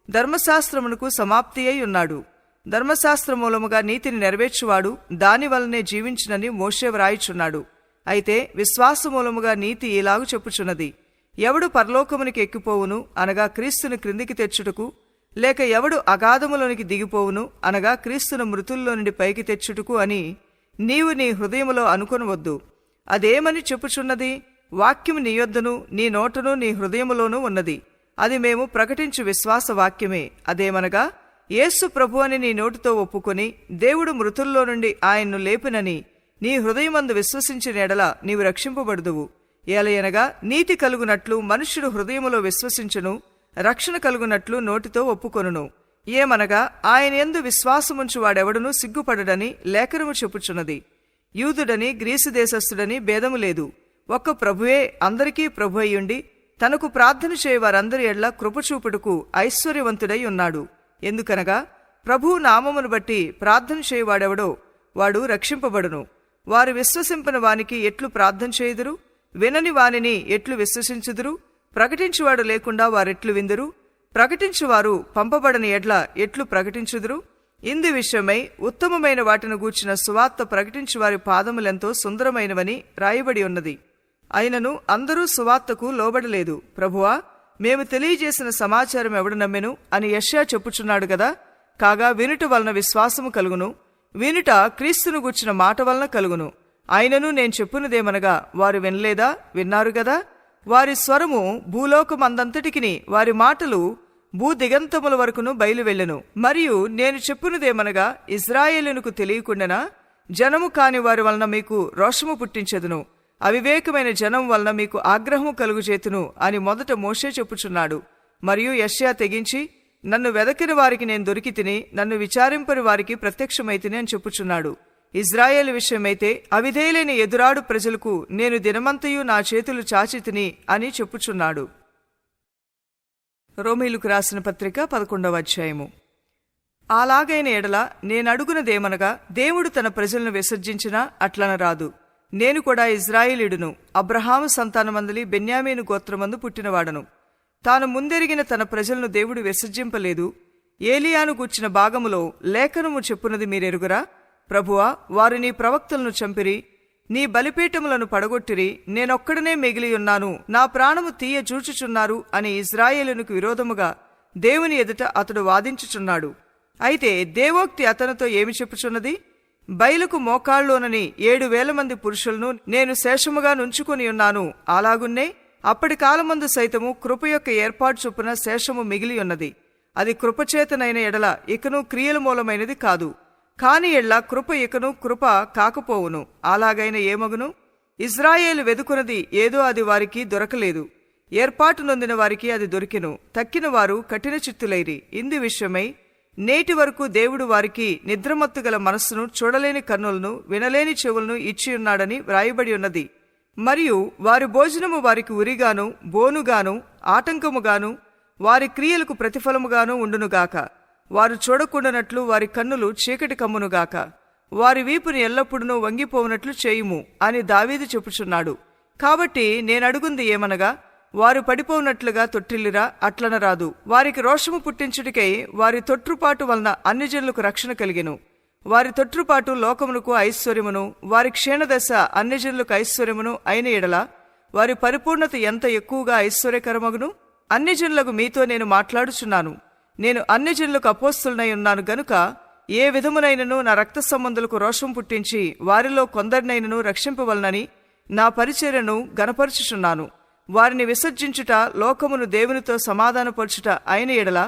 ధర్మశాస్త్రమునకు సమాప్తి అయి ఉన్నాడు. ధర్మశాస్త్ర మూలముగా నీతిని నెరవేర్చువాడు దాని వలనే జీవించునని మోషే వ్రాయిచున్నాడు. అయితే విశ్వాసమూలముగా నీతి ఇలాగు చెప్పుచున్నది, ఎవడు పరలోకమునికి ఎక్కిపోవును అనగా క్రీస్తును క్రిందికి తెచ్చుటకు, లేక ఎవడు అగాధములోనికి దిగిపోవును అనగా క్రీస్తును మృతుల్లో నుండి పైకి తెచ్చుటకు అని నీవు నీ హృదయములో అనుకొనవద్దు. అదేమని చెప్పుచున్నది? వాక్యము నీ యొద్దను నీ నోటను నీ హృదయములోనూ ఉన్నది. అది మేము ప్రకటించు విశ్వాస వాక్యమే. అదేమనగా, యేసు ప్రభు అని నీ నోటితో ఒప్పుకొని దేవుడు మృతుల్లో నుండి ఆయన్ను లేపినని నీ హృదయమందు విశ్వసించిన ఎడల నీవు రక్షింపబడుదువు. ఏలయనగా నీతి కలుగునట్లు మనుష్యుడు హృదయములో విశ్వసించును, రక్షణ కలుగునట్లు నోటితో ఒప్పుకొనును. ఏమనగా ఆయన యందు విశ్వాసముంచు వాడెవడునూ సిగ్గుపడడని లేఖనము చెప్పుచున్నది. యూదుడని గ్రీసు దేశస్థుడని భేదము లేదు. ఒక్క ప్రభువే అందరికీ ప్రభు అయ్యుండి తనకు ప్రార్థన చేయవారందరి ఎడ్ల కృపచూపుడుకు ఐశ్వర్యవంతుడై ఉన్నాడు. ఎందుకనగా ప్రభువు నామమును బట్టి ప్రార్థన చేయవాడెవడో వాడు రక్షింపబడును. వారు విశ్వసింపని వానికి ఎట్లు ప్రార్థన చేయుదురు? వినని వానిని ఎట్లు విశ్వసించుదురు? ప్రకటించువాడు లేకుండా వారెట్లు విందురు? ప్రకటించువారు పంపబడని ఎడ్ల ఎట్లు ప్రకటించుదురు? ఇందు విషయమై ఉత్తమమైన వాటిని గూర్చిన సువార్త ప్రకటించువారి పాదములెంతో సుందరమైనవని రాయబడి ఉన్నది. అయినను అందరూ సువార్తకు లోబడలేదు. ప్రభువా, మేము తెలియజేసిన సమాచారం ఎవడు నమ్మెను అని యెషయా చెప్పుచున్నాడు గదా. కాగా వినుట వలన విశ్వాసము కలుగును, వినుట క్రీస్తును గూర్చిన మాట వలన కలుగును. అయినను నేను చెప్పునదేమనగా, వారు వినలేదా? విన్నారు గదా. వారి స్వరము భూలోకమందంతటికిని, వారి మాటలు భూదిగంతముల వరకును బయలువెళ్ళెను. మరియు నేను చెప్పునదేమనగా, ఇజ్రాయేలునకు తెలియకుండానా జనము కాని వారి వలన మీకు రోషము పుట్టించెదను, అవివేకమైన జనం వలన మీకు ఆగ్రహము కలుగుచేతును అని మొదట మోషే చెప్పుచున్నాడు. మరియు యెషయా తెగించి, నన్ను వెదకిన వారికి నేను దొరికి తిని, నన్ను విచారింపని వారికి ప్రత్యక్షమైతిని అని చెప్పుచున్నాడు. ఇజ్రాయేలు విషయమైతే అవిధేయులైన ఎదురాడు ప్రజలకు నేను దినమంతయు నా చేతులు చాచితిని అని చెప్పుచున్నాడు. రోమీయులకు రాసిన పత్రిక 11వ అధ్యాయము. అలాగైన ఎడల నేనడుగునదేమనగా, దేవుడు తన ప్రజలను విసర్జించినా అట్లనరాదు. నేను కూడా ఇజ్రాయేలీయుడును, అబ్రహాము సంతానమందలి బెన్యామీను గోత్రమందు పుట్టినవాడను. తాను ముందెరిగిన తన ప్రజలను దేవుడు విసర్జింపలేదు. ఏలియాను గూర్చిన భాగములో లేఖనము చెప్పునది మీరెరుగురా? ప్రభువా, వారు నీ ప్రవక్తలను చంపిరి, నీ బలిపీఠములను పడగొట్టిరి, నేనొక్కడనే మిగిలియున్నాను, నా ప్రాణము తీయ చూచుచున్నారు అని ఇజ్రాయేలునకు విరోధముగా దేవుని ఎదుట అతడు వాదించుచున్నాడు. అయితే దేవోక్తి అతనితో ఏమి చెప్పుచున్నది? బయలుకు మోకాళ్ళలోనని 7,000 మంది పురుషులను నేను శేషముగా నుంచుకొని ఉన్నాను. అలాగున్నే అప్పటి కాలమందు సైతము కృప యొక్క ఏర్పాటు చొప్పున శేషము మిగిలి ఉన్నది. అది కృపచేతనైన ఎడల ఇకను క్రియల మూలమైనది కాదు. కాని ఎడ్ల కృప ఇకను కృప కాకపోవును. అలాగైన ఏమగును? ఇజ్రాయేలు వెదుకున్నది ఏదో అది వారికి దొరకలేదు. ఏర్పాటు నొందిన వారికి అది దొరికెను. తక్కిన వారు కఠిన చిత్తులైరి. ఇందు విషయమై నేటి వరకు దేవుడు వారికి నిద్రమత్తు గల మనస్సును, చూడలేని కన్నులను, వినలేని చెవులను ఇచ్చియున్నాడని వ్రాయబడి ఉన్నది. మరియు వారి భోజనము వారికి ఉరిగాను, బోనుగాను, ఆటంకముగాను, వారి క్రియలకు ప్రతిఫలముగాను ఉండునుగాక. వారు చూడకుండానట్లు వారి కన్నులు చీకటి కమ్మునుగాక. వారి వీపుని ఎల్లప్పుడూ వంగిపోవునట్లు చేయుము అని దావీదు చెప్పుచున్నాడు. కాబట్టి నేనడుగుంది ఏమనగా, వారు పడిపోవునట్లుగా తొట్టిల్లిరా? అట్లనరాదు. వారికి రోషము పుట్టించుటకై వారి తొట్రుపాటు వలన అన్ని జనులకు రక్షణ కలిగెను. వారి తొట్రుపాటు లోకమునకు ఐశ్వర్యమును, వారి క్షీణదశ అన్ని జనులకు ఐశ్వర్యమును అయిన ఎడల వారి పరిపూర్ణత ఎంత ఎక్కువగా ఐశ్వర్యకరమగును? అన్ని జనులకు మీతో నేను మాట్లాడుచున్నాను. నేను అన్ని జనులకు అపోస్తులనై ఉన్నాను గనుక ఏ విధమునైనను నా రక్త సంబంధులకు రోషం పుట్టించి వారిలో కొందరినైనను రక్షింపవలనని నా పరిచర్యను గనపరుచుచున్నాను. వారిని విసర్జించుట లోకమును దేవునితో సమాధానపరచుట అయిన ఎడల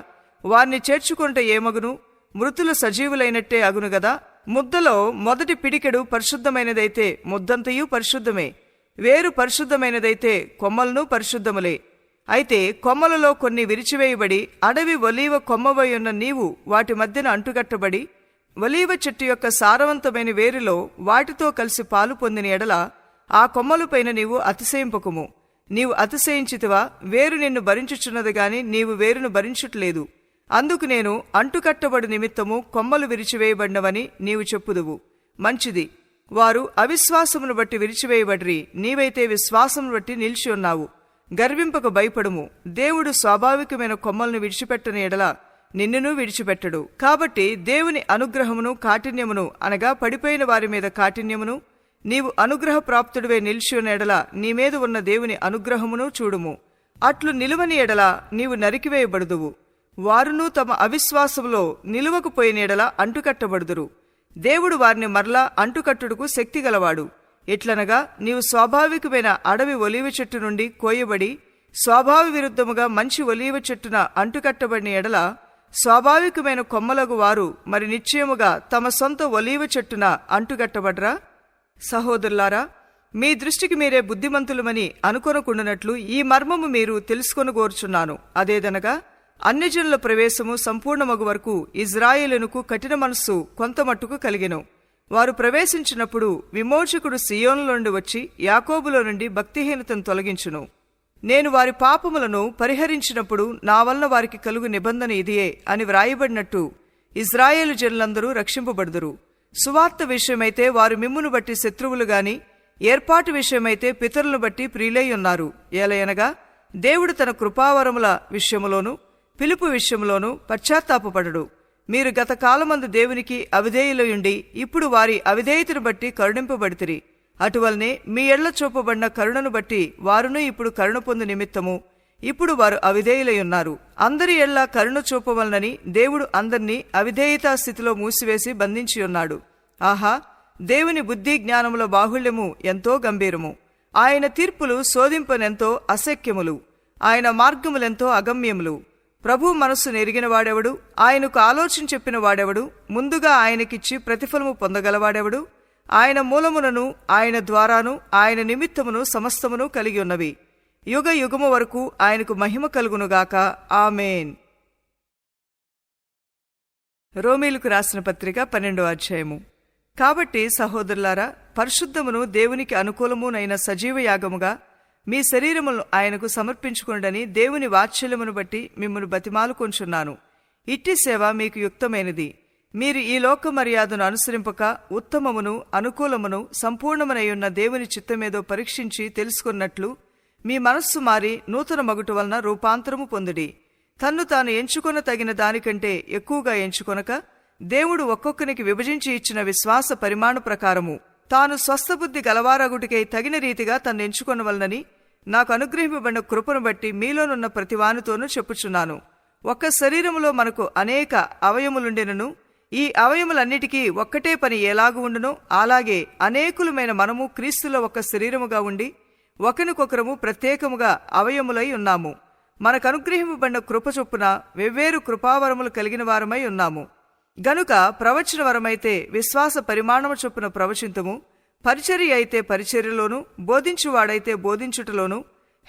వారిని చేర్చుకొనుట ఏమగును? మృతులు సజీవులైనట్టే అగును గదా. ముద్దలో మొదటి పిడికెడు పరిశుద్ధమైనదైతే ముద్దంతయు పరిశుద్ధమే. వేరు పరిశుద్ధమైనదైతే కొమ్మలను పరిశుద్ధములే. అయితే కొమ్మలలో కొన్ని విరిచివేయబడి అడవి ఒలీవ కొమ్మవై ఉన్న నీవు వాటి మధ్యన అంటుగట్టబడి ఒలీవ చెట్టు యొక్క సారవంతమైన వేరులో వాటితో కలిసి పాలు పొందిన ఎడల ఆ కొమ్మలపైన నీవు అతిశయింపకుము. నీవు అతిశయించితివా? వేరు నిన్ను భరించుచున్నది గాని నీవు వేరును భరించుటలేదు. అందుకు నేను అంటుకట్టబడి నిమిత్తము కొమ్మలు విరిచివేయబడినవని నీవు చెప్పుదువు. మంచిది. వారు అవిశ్వాసమును బట్టి విరిచివేయబడిరి, నీవైతే విశ్వాసమును బట్టి నిలిచి ఉన్నావు. గర్వింపక భయపడుము. దేవుడు స్వాభావికమైన కొమ్మలను విడిచిపెట్టని ఎడల నిన్నును విడిచిపెట్టడు. కాబట్టి దేవుని అనుగ్రహమును కాఠిన్యమును అనగా పడిపోయిన వారి మీద కాఠిన్యమును, నీవు అనుగ్రహ ప్రాప్తుడివే నిలిచి ఉన్న ఎడల నీ మీద ఉన్న దేవుని అనుగ్రహమును చూడుము. అట్లు నిలువని ఎడల నీవు నరికివేయబడుదువు. వారును తమ అవిశ్వాసములో నిలువకపోయిన ఎడల అంటుకట్టబడుదురు. దేవుడు వారిని మరలా అంటుకట్టుడుకు శక్తి గలవాడు. ఎట్లనగా నీవు స్వాభావికమైన అడవి ఒలీవ చెట్టు నుండి కోయబడి స్వాభావ విరుద్ధముగా మంచి ఒలీవ చెట్టున అంటుకట్టబడిన ఎడల స్వాభావికమైన కొమ్మలగు వారు మరి నిశ్చయముగా తమ సొంత ఒలీవ చెట్టున అంటుకట్టబడ్రా? సహోదరులారా, మీ దృష్టికి మీరే బుద్ధిమంతులమని అనుకొనకుండునట్లు ఈ మర్మము మీరు తెలుసుకొనగోరుచున్నాను. అదేదనగా అన్యజనుల ప్రవేశము సంపూర్ణమగు వరకు ఇజ్రాయేలునకు కఠిన మనస్సు కొంతమట్టుకు కలిగెను. వారు ప్రవేశించినప్పుడు విమోచకుడు సియోనులో నుండి వచ్చి యాకోబులో నుండి భక్తిహీనతను తొలగించును. నేను వారి పాపములను పరిహరించినప్పుడు నా వలన వారికి కలుగు నిబంధన ఇదియే అని వ్రాయబడినట్టు ఇజ్రాయేలు జనులందరూ రక్షింపబడుదురు. సువార్త విషయమైతే వారు మిమ్మును బట్టి శత్రువులు గాని ఏర్పాటు విషయమైతే పితరులను బట్టి ప్రియులై ఉన్నారు. ఏలయనగా దేవుడు తన కృపావరముల విషయములోను పిలుపు విషయములోను పశ్చాత్తాపపడడు. మీరు గత కాలమందు దేవునికి అవిధేయులయుండి ఇప్పుడు వారి అవిధేయతను బట్టి కరుణింపబడితిరి. అటువలనే మీ ఎడ్ల చూపబడిన కరుణను బట్టి వారును ఇప్పుడు కరుణ పొందు నిమిత్తము ఇప్పుడు వారు అవిధేయులయున్నారు. అందరి ఎడ్ల కరుణ చూపవలనని దేవుడు అందర్నీ అవిధేయతా స్థితిలో మూసివేసి బంధించియున్నాడు. ఆహా, దేవుని బుద్ధి జ్ఞానముల బాహుళ్యము ఎంతో గంభీరము. ఆయన తీర్పులు శోధింపనెంతో అశక్యములు. ఆయన మార్గములెంతో అగమ్యములు. ప్రభు మనస్సు నెరిగిన వాడెవడు? ఆయనకు ఆలోచన చెప్పిన వాడెవడు? ముందుగా ఆయనకిచ్చి ప్రతిఫలము పొందగలవాడెవడు? ఆయన మూలమునను ఆయన ద్వారాను ఆయన నిమిత్తమును సమస్తమును కలిగి ఉన్నవి. యుగ యుగము వరకు ఆయనకు మహిమ కలుగునుగాక. ఆమేన్. రోమీలకు రాసిన పత్రిక 12వ అధ్యాయము. కాబట్టి సహోదరులారా, పరిశుద్ధమును దేవునికి అనుకూలమునైన సజీవ యాగముగా మీ శరీరములను ఆయనకు సమర్పించుకొనుడని దేవుని వాత్సల్యమును బట్టి మిమ్మును బతిమాలుకొంచున్నాను. ఇట్టి సేవ మీకు యుక్తమైనది. మీరు ఈ లోక మర్యాదను అనుసరింపక ఉత్తమమును అనుకూలమును సంపూర్ణమునయున్న దేవుని చిత్తమేదో పరీక్షించి తెలుసుకున్నట్లు మీ మనస్సు మారి నూతన మగుట వలన రూపాంతరము పొందుడి. తన్ను తాను ఎంచుకొన తగిన దానికంటే ఎక్కువగా ఎంచుకొనక దేవుడు ఒక్కొక్కనికి విభజించి ఇచ్చిన విశ్వాస పరిమాణ ప్రకారము తాను స్వస్థబుద్ధి గలవారగుటికై తగిన రీతిగా తన్ను ఎంచుకొనవలనని నాకు అనుగ్రహింపబడిన కృపను బట్టి మీలోనున్న ప్రతివానితోనూ చెప్పుచున్నాను. ఒక్క శరీరములో మనకు అనేక అవయములుండెనను ఈ అవయములన్నిటికీ ఒక్కటే పని ఎలాగు ఉండునో అలాగే అనేకులమైన మనము క్రీస్తులో ఒక శరీరముగా ఉండి ఒకరికొకరము ప్రత్యేకముగా అవయములై ఉన్నాము. మనకు అనుగ్రహింపబడిన కృప చొప్పున వెవ్వేరు కృపావరములు కలిగిన వారమై ఉన్నాము. గనుక ప్రవచన వరమైతే విశ్వాస పరిమాణము చొప్పున ప్రవచింతుము, పరిచర్య అయితే పరిచర్యలోను, బోధించువాడైతే బోధించుటలోను,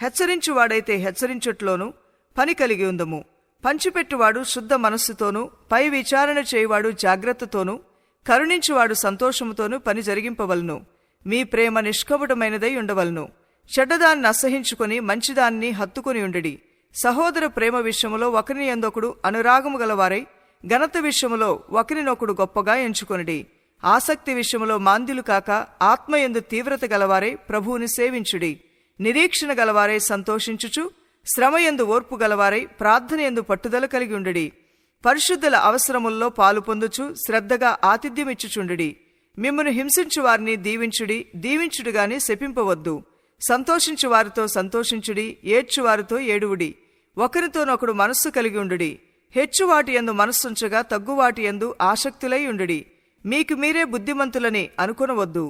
హెచ్చరించువాడైతే హెచ్చరించుటలోను పని కలిగి ఉందము. పంచిపెట్టువాడు శుద్ధ మనస్సుతోనూ, పై విచారణ చేయువాడు జాగ్రత్తతోనూ, కరుణించువాడు సంతోషముతోనూ పని జరిగింపవలను. మీ ప్రేమ నిష్కపటమైనదై ఉండవలను. చెడ్డదాన్ని అసహించుకొని మంచిదాన్ని హత్తుకుని ఉండడి. సహోదర ప్రేమ విషయములో ఒకరిని యందొకడు అనురాగము గలవారై ఘనత విషయములో ఒకరినొకడు గొప్పగా ఎంచుకొనిడి. ఆసక్తి విషయములో మాంద్యులు కాక ఆత్మయందు తీవ్రత గలవారై ప్రభువుని సేవించుడి. నిరీక్షణ గలవారై సంతోషించుచు శ్రమయందు ఓర్పు గలవారై ప్రార్థనయందు పట్టుదల కలిగి ఉండడి. పరిశుద్ధుల అవసరముల్లో పాలు పొందుచు శ్రద్ధగా ఆతిథ్యమిచ్చుచుండుడి. మిమ్మును హింసించు వారిని దీవించుడి, దీవించుడుగాని శపింపవద్దు. సంతోషించు వారితో సంతోషించుడి, ఏడ్చువారితో ఏడువుడి. ఒకరితోనొకడు మనస్సు కలిగి ఉండుడి. హెచ్చువాటి యందు మనస్సుంచగా తగ్గువాటి యందు ఆసక్తులై ఉండుడి. మీకు మీరే బుద్ధిమంతులని అనుకొనవద్దు.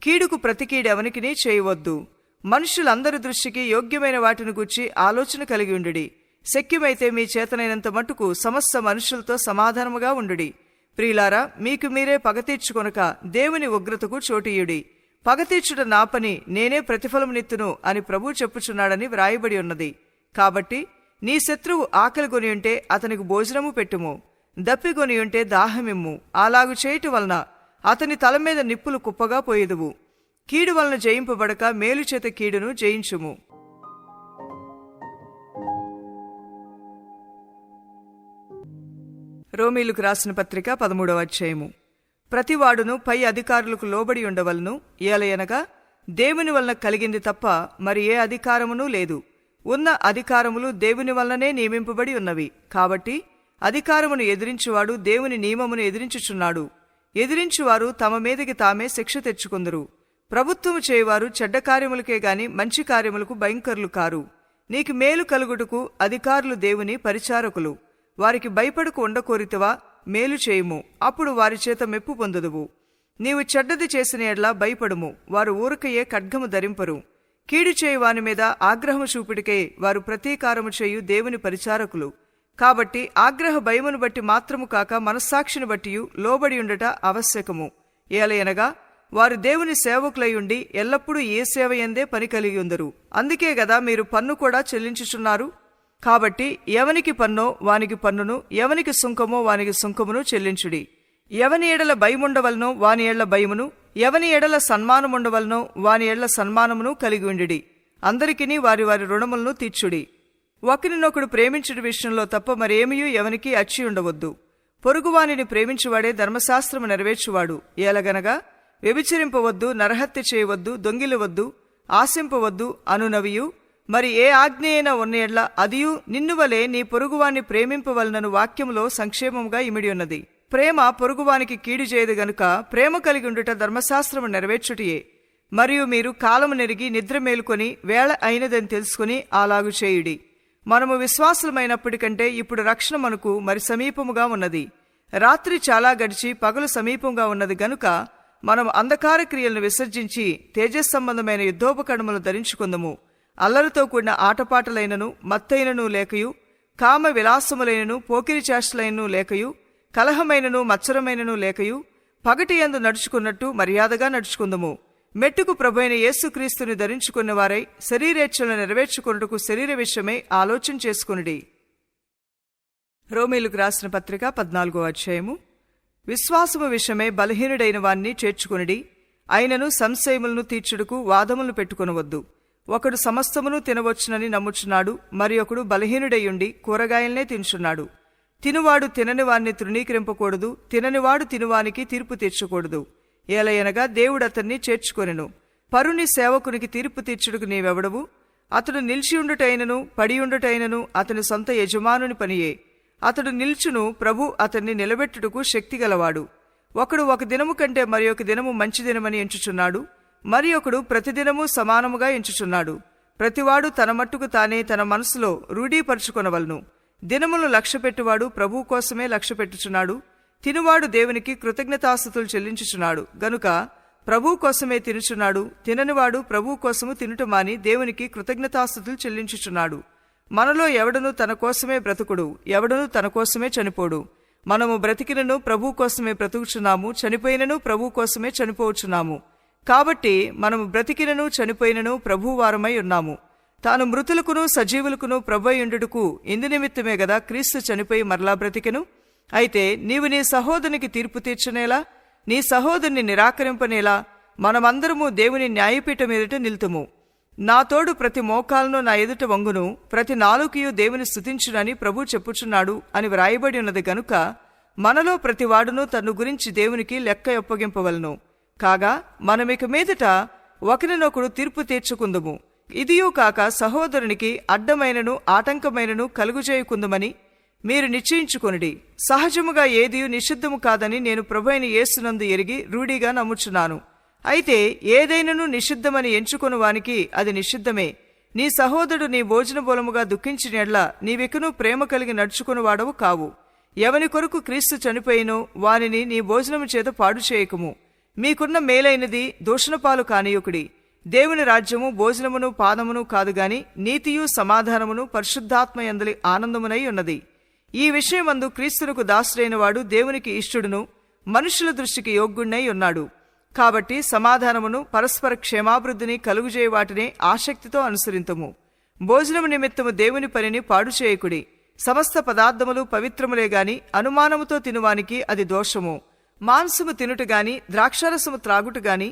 కీడుకు ప్రతి కీడెవనికిని చేయవద్దు. మనుషులందరి దృష్టికి యోగ్యమైన వాటిని గూర్చి ఆలోచన కలిగి ఉండుడి. శక్యమైతే మీ చేతనైనంత మట్టుకు సమస్త మనుషులతో సమాధానముగా ఉండుడి. ప్రియులారా, మీకు మీరే పగ తీర్చుకొనక దేవుని ఉగ్రతకు చోటీయుడి. పగ తీర్చుట నా పని, నేనే ప్రతిఫలమునిత్తును అని ప్రభువు చెప్పుచున్నాడని వ్రాయబడి ఉన్నది. కాబట్టి నీ శత్రువు ఆకలి గొనియుంటే అతనికి భోజనము పెట్టుము, దప్పిగొనియుంటే దాహమిమ్ము. అలాగు చేయుట వలన అతని తల మీద నిప్పులు కుప్పగా పోయేదువు. కీడు వలన జయింపబడక మేలు చేత కీడును జయించుము. రోమీయులకు రాసిన పత్రిక 13వ అధ్యాయము. ప్రతివాడును పై అధికారులకు లోబడి ఉండవలను, ఏలయనగా దేవుని వలన కలిగింది తప్ప మరి ఏ అధికారమునూ లేదు. ఉన్న అధికారములు దేవుని వలననే నియమింపబడి ఉన్నవి. కాబట్టి అధికారమును ఎదిరించువాడు దేవుని నియమమును ఎదిరించుచున్నాడు. ఎదిరించువారు తమ మీదకి తామే శిక్ష తెచ్చుకొందురు. ప్రభుత్వము చేయువారు చెడ్డ కార్యములకే గాని మంచి కార్యములకు భయంకరులు కారు. నీకు మేలు కలుగుటకు అధికారులు దేవుని పరిచారకులు. వారికి భయపడకు ఉండకోరితవా? మేలు చేయుము, అప్పుడు వారి చేత మెప్పు పొందుదువు. నీవు చెడ్డది చేసిన ఎడ్ల భయపడుము, వారు ఊరకయే ఖడ్గము ధరింపరు. కీడు చేయు వాని మీద ఆగ్రహము చూపుడికే వారు ప్రతీకారము చేయు దేవుని పరిచారకులు. కాబట్టి ఆగ్రహ భయమును బట్టి మాత్రము కాక మనస్సాక్షిని బట్టియు లోబడి ఉండట ఆవశ్యకము. ఏలయనగా వారు దేవుని సేవకులయుండి ఎల్లప్పుడూ ఏ సేవయందే పని కలిగి ఉందరు. అందుకే గదా మీరు పన్ను కూడా చెల్లించుచున్నారు. కాబట్టి ఎవనికి పన్నో వానికి పన్నును, ఎవనికి సుంకమో వానికి సుంకమును చెల్లించుడి. ఎవని ఎడల భయముండవలనో వాని ఎడల భయమును, ఎవని ఎడల సన్మానముండవలనో వాని ఎడల సన్మానమును కలిగి ఉండిడి. అందరికిని వారి వారి రుణములను తీర్చుడి. ఒకరినొకడు ప్రేమించుడి విషయంలో తప్ప మరేమియూ ఎవనికి అచ్చి ఉండవద్దు. పొరుగువానిని ప్రేమించువాడే ధర్మశాస్త్రము నెరవేర్చువాడు. ఏలగనగా వ్యభిచరింపవద్దు, నరహత్య చేయవద్దు, దొంగిలవద్దు, ఆశింపవద్దు అనునవియు మరి ఏ ఆజ్ఞ అయినా ఉన్న ఎడ్ల అదియు నిన్నువలే నీ పొరుగువాన్ని ప్రేమింపవలనను వాక్యములో సంక్షేమముగా ఇమిడి ఉన్నది. ప్రేమ పొరుగువానికి కీడు చేయదు గనుక ప్రేమ కలిగి ఉండుట ధర్మశాస్త్రము నెరవేర్చుటియే. మరియు మీరు కాలము నెరిగి నిద్ర మేలుకొని వేళ అయినదని తెలుసుకుని అలాగు చేయుడి. మనము విశ్వాసులమైనప్పటికంటే ఇప్పుడు రక్షణ మనకు మరి సమీపముగా ఉన్నది. రాత్రి చాలా గడిచి పగలు సమీపంగా ఉన్నది గనుక మనం అంధకార క్రియలను విసర్జించి తేజస్సంబంధమైన యుద్ధోపకరణములు ధరించుకుందము. అల్లరితో కూడిన ఆటపాటలైనను మత్తైనను లేకయు, కామ విలాసములైనను పోకిరి చేష్టలైనను లేకయు, కలహమైనను మత్సరమైనను లేకయు, పగటి యందు నడుచుకున్నట్టు మర్యాదగా నడుచుకుందము. మెట్టుకు ప్రభువైన యేసుక్రీస్తుని ధరించుకున్న వారై శరీరేచ్ఛలను నెరవేర్చుకొనుటకు శరీర విషయమై ఆలోచన చేసుకునుడి. రోమీయులకు రాసిన పత్రిక 14వ అధ్యాయము. విశ్వాసము విషయమై బలహీనుడైన వాణ్ణి చేర్చుకునుడి. అయినను సంశయములను తీర్చుటకు వాదములను పెట్టుకొనవద్దు. ఒకడు సమస్తమును తినవచ్చునని నమ్ముచున్నాడు, మరి ఒకడు బలహీనుడయ్యుండి కూరగాయలనే తినుచున్నాడు. తినువాడు తినని వాణ్ణి తృణీకరింపకూడదు, తిననివాడు తినువానికి తీర్పు తీర్చకూడదు. ఏలయనగా దేవుడు అతన్ని చేర్చుకొనెను. పరుని సేవకునికి తీర్పు తీర్చుటకు నీవెవడవు? అతడు నిలిచియుండుటైనను పడియుండుటైనను అతని సొంత యజమానుని పనియే. అతడు నిల్చును, ప్రభు అతన్ని నిలబెట్టుటకు శక్తిగలవాడు. ఒకడు ఒక దినము కంటే మరి ఒక దినము మంచి దినమని ఎంచుచున్నాడు, మరి ఒకడు ప్రతిదినము సమానముగా ఎంచుచున్నాడు. ప్రతివాడు తన మట్టుకు తానే తన మనసులో రూఢీపరుచుకొనవలను. దినములు లక్ష్యపెట్టువాడు ప్రభువు కోసమే లక్ష్యపెట్టుచున్నాడు. తినువాడు దేవునికి కృతజ్ఞతాస్తుతులు చెల్లించుచున్నాడు గనుక ప్రభువు కోసమే తినుచున్నాడు. తిననివాడు ప్రభువు కోసము తినుట మాని దేవునికి కృతజ్ఞతాస్తుతులు చెల్లించుచున్నాడు. మనలో ఎవడను తన కోసమే బ్రతుకుడు, ఎవడను తన కోసమే చనిపోడు. మనము బ్రతికినను ప్రభువు కోసమే బ్రతుకుచున్నాము, చనిపోయినను ప్రభువు కోసమే చనిపోవచ్చున్నాము. కాబట్టి మనము బ్రతికినను చనిపోయినను ప్రభువారమై ఉన్నాము. తాను మృతులకును సజీవులకును ప్రభువుండుటకు ఇందు నిమిత్తమే గదా క్రీస్తు చనిపోయి మరలా బ్రతికెను. అయితే నీవు నీ సహోదరునికి తీర్పు తీర్చనేలా, నీ సహోదరుని నిరాకరింపనేలా? మనమందరము దేవుని న్యాయపీఠం ఎదుట నిలుతుము. నా తోడు ప్రతి మోకాలను నా ఎదుట వంగును, ప్రతి నాలుకయు దేవుని స్తుతించునని ప్రభు చెప్పుచున్నాడు అని వ్రాయబడి ఉన్నది గనుక మనలో ప్రతివాడును తన్ను గురించి దేవునికి లెక్క ఒప్పగింపవలను. కాగా మనమిక మీదట ఒకరినొకడు తీర్పు తీర్చుకుందుము. ఇదియూ కాక సహోదరునికి అడ్డమైనను ఆటంకమైనను కలుగుచేయుకుందుమని మీరు నిశ్చయించుకొనుడి. సహజముగా ఏదియూ నిషిద్ధము కాదని నేను ప్రభువైన యేసునందు ఎరిగి రూఢిగా నమ్ముచున్నాను. అయితే ఏదైనను నిషిద్ధమని ఎంచుకొను వానికి అది నిషిద్ధమే. నీ సహోదరుడు నీ భోజన బోలముగా దుఃఖించిన యెడల నీవికను ప్రేమ కలిగి నడుచుకునివాడవు కావు. ఎవని కొరకు క్రీస్తు చనిపోయినో వానిని నీ భోజనము చేత పాడు చేయకుము. మీకున్న మేలైనది దూషణపాలు కానియుకుడి. దేవుని రాజ్యము భోజనమును పాదమును కాదుగాని నీతియు సమాధానమును పరిశుద్ధాత్మ యందలి ఆనందమునై ఉన్నది. ఈ విషయమందు క్రీస్తునకు దాసుడైన వాడు దేవునికి ఇష్టుడును మనుషుల దృష్టికి యోగ్యుడై ఉన్నాడు. కాబట్టి సమాధానమును పరస్పర క్షేమాభివృద్ధిని కలుగుజేయ వాటిని ఆసక్తితో అనుసరింతుము. భోజనము నిమిత్తము దేవుని పనిని పాడు చేయకుడి. సమస్త పదార్థములు పవిత్రములే గాని అనుమానముతో తినువానికి అది దోషము. మాంసము తినుట గాని ద్రాక్షారసము త్రాగుట గాని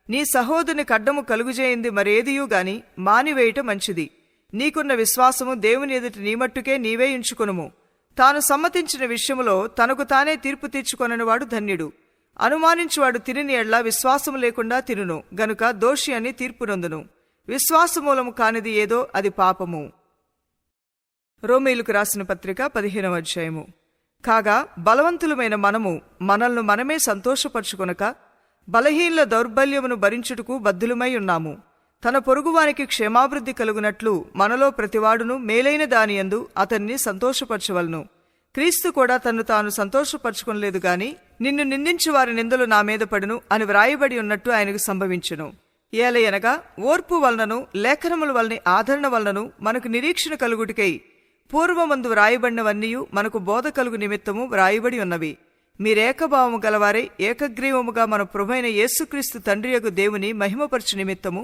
నీ సహోదరుని కడ్డము కలుగుజేయింది మరేదియూ గాని మానివేయుట మంచిది. నీకున్న విశ్వాసము దేవుని ఎదుటి నీమట్టుకే నీవే ఉంచుకొనుము. తాను సమ్మతించిన విషయములో తనకు తానే తీర్పు తీర్చుకొననివాడు ధన్యుడు. అనుమానించువాడు తినని ఎడ్ల విశ్వాసము లేకుండా తినును గనుక దోషి అని తీర్పునందును. విశ్వాసమూలము కానిది ఏదో అది పాపము. రోమీయులకు రాసిన పత్రిక 15వ అధ్యాయము. కాగా బలవంతులమైన మనము మనల్ని మనమే సంతోషపరచుకొనక బలహీనుల దౌర్బల్యమును భరించుటకు బద్ధులమై ఉన్నాము. తన పొరుగువానికి క్షేమాభివృద్ధి కలుగునట్లు మనలో ప్రతివాడును మేలైన దానియందు అతన్ని సంతోషపరచవలను. క్రీస్తు కూడా తన్ను తాను సంతోషపరచుకొనలేదు గాని నిన్ను నిందించి వారి నిందలు నా మీద పడును అని వ్రాయబడి ఉన్నట్టు ఆయనకు సంభవించును. ఏలయనగా ఓర్పు వలనను లేఖనముల వలన ఆదరణ వలనను మనకు నిరీక్షణ కలుగుటికై పూర్వమందు వ్రాయబడినవన్నీయు మనకు బోధ కలుగు నిమిత్తము వ్రాయబడి ఉన్నవి. మీరేకభావము గలవారై ఏకగ్రీవముగా మన ప్రభువైన యేసుక్రీస్తు తండ్రియగు దేవుని మహిమపరచు నిమిత్తము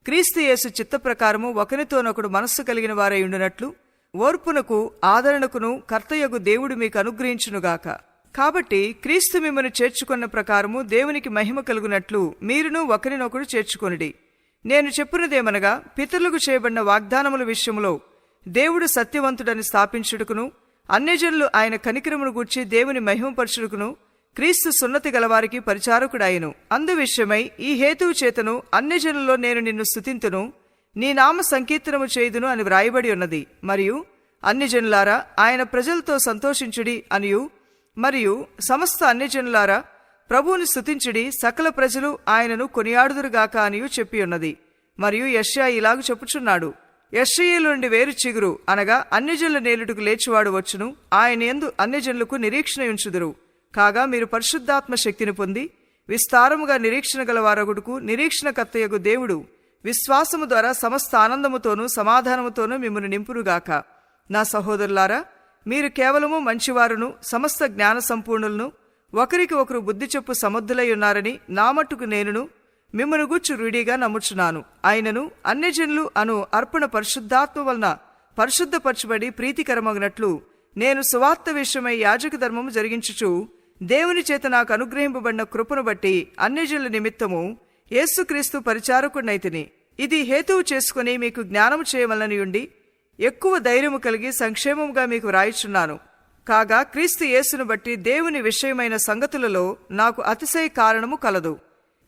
క్రీస్తు యేసు చిత్త ప్రకారము ఒకనితోనొకడు మనస్సు కలిగిన వారై ఉండునట్లు ఓర్పునకు ఆదరణకును కర్తయగు దేవుడు మీకు అనుగ్రహించునుగాక. కాబట్టి క్రీస్తు మిమ్మను చేర్చుకున్న ప్రకారము దేవునికి మహిమ కలుగునట్లు మీరును ఒకరినొకడు చేర్చుకొనుడి. నేను చెప్పున్నదేమనగా పితరులకు చేయబడిన వాగ్దానముల విషయములో దేవుడు సత్యవంతుడని స్థాపించుటకును అన్యజనులు ఆయన కనికరమును గూర్చి దేవుని మహిమపరచుటకును క్రీస్తు సున్నతి గలవారికి పరిచారకుడాయను. అందు విషయమై ఈ హేతువు చేతను అన్యజనుల్లో నేను నిన్ను స్తుతింతును, నీ నామ సంకీర్తనము చేయుదును అని వ్రాయబడి ఉన్నది. మరియు అన్యజనులారా ఆయన ప్రజలతో సంతోషించుడి అనియు మరియు సమస్త అన్యజనులారా ప్రభువుని స్తుతించుడి, సకల ప్రజలు ఆయనను కొనియాడుదురుగాక అనియు చెప్పి ఉన్నది. మరియు యెషయా ఇలాగు చెప్పుచున్నాడు, యెషయీయుల నుండి వేరు చిగురు అనగా అన్యజనుల నేలుటకు లేచివాడు వచ్చును, ఆయన యందు అన్యజనులకు నిరీక్షణ ఉంచుదురు. కాగా మీరు పరిశుద్ధాత్మ శక్తిని పొంది విస్తారముగా నిరీక్షణ గలవారగుడుకు నిరీక్షణకర్తయగు దేవుడు విశ్వాసము ద్వారా సమస్త ఆనందముతోనూ సమాధానముతోనూ మిమ్మల్ని నింపునుగాక. నా సహోదరులారా, మీరు కేవలము మంచివారును సమస్త జ్ఞాన సంపూర్ణులను ఒకరికి ఒకరు బుద్ధి చెప్పు సమర్థులై ఉన్నారని నా మట్టుకు నేనును మిమ్మను గూర్చి రూఢిగా నమ్ముచున్నాను. ఆయనను అన్యజనులు అను అర్పణ పరిశుద్ధాత్మ వలన పరిశుద్ధపరచబడి ప్రీతికరమగినట్లు నేను సువార్త విషయమై యాజక ధర్మము జరిగించుచు దేవుని చేత నాకు అనుగ్రహింపబడిన కృపను బట్టి అన్యజనుల నిమిత్తము యేసుక్రీస్తు పరిచారకుడినైతిని. ఇది హేతువు చేసుకుని మీకు జ్ఞానము చేయవలనని ఉండి ఎక్కువ ధైర్యము కలిగి సంక్షేమముగా మీకు వ్రాయిచున్నాను. కాగా క్రీస్తు యేసును బట్టి దేవుని విషయమైన సంగతులలో నాకు అతిశయ కారణము కలదు.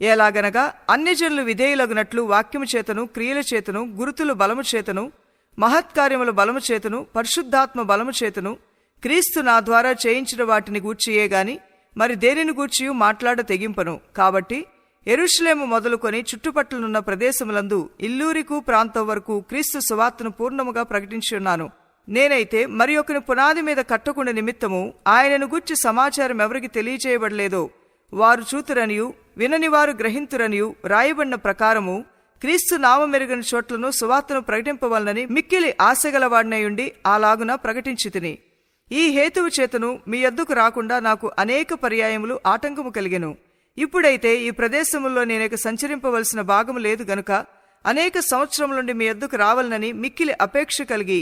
ఎలాగనగా అన్యజనులు విధేయులగునట్లు వాక్యము చేతను క్రియల చేతను గురుతుల బలము చేతను మహత్కార్యముల బలము చేతను పరిశుద్ధాత్మ బలము చేతను క్రీస్తు నా ద్వారా చేయించిన వాటిని గూర్చియే గాని మరి దేనిని గూర్చియు మాట్లాడ తెగింపను. కాబట్టి యెరూషలేము మొదలుకొని చుట్టుపట్లనున్న ప్రదేశములందు ఇల్లూరికు ప్రాంతం వరకు క్రీస్తు సువార్తను పూర్ణముగా ప్రకటించి ఉన్నాను. నేనైతే మరి ఒకని పునాది మీద కట్టకుండా నిమిత్తము ఆయనను గూర్చి సమాచారం ఎవరికి తెలియచేయబడలేదో వారు చూతురనియు విననివారు గ్రహింతురనియు రాయబడిన ప్రకారము క్రీస్తు నామమెరుగని చోట్లను సువార్తను ప్రకటింపవలనని మిక్కిలి ఆశగలవాడినయుండి అలాగున ప్రకటించితిని. ఈ హేతువు చేతను మీ యొద్దకు రాకుండా నాకు అనేక పర్యాయములు ఆటంకము కలిగెను. ఇప్పుడైతే ఈ ప్రదేశముల్లో నేనేక సంచరింపవలసిన భాగము లేదు గనుక అనేక సంవత్సరముల నుండి మీ యొద్దకు రావాలనని మిక్కిలి అపేక్ష కలిగి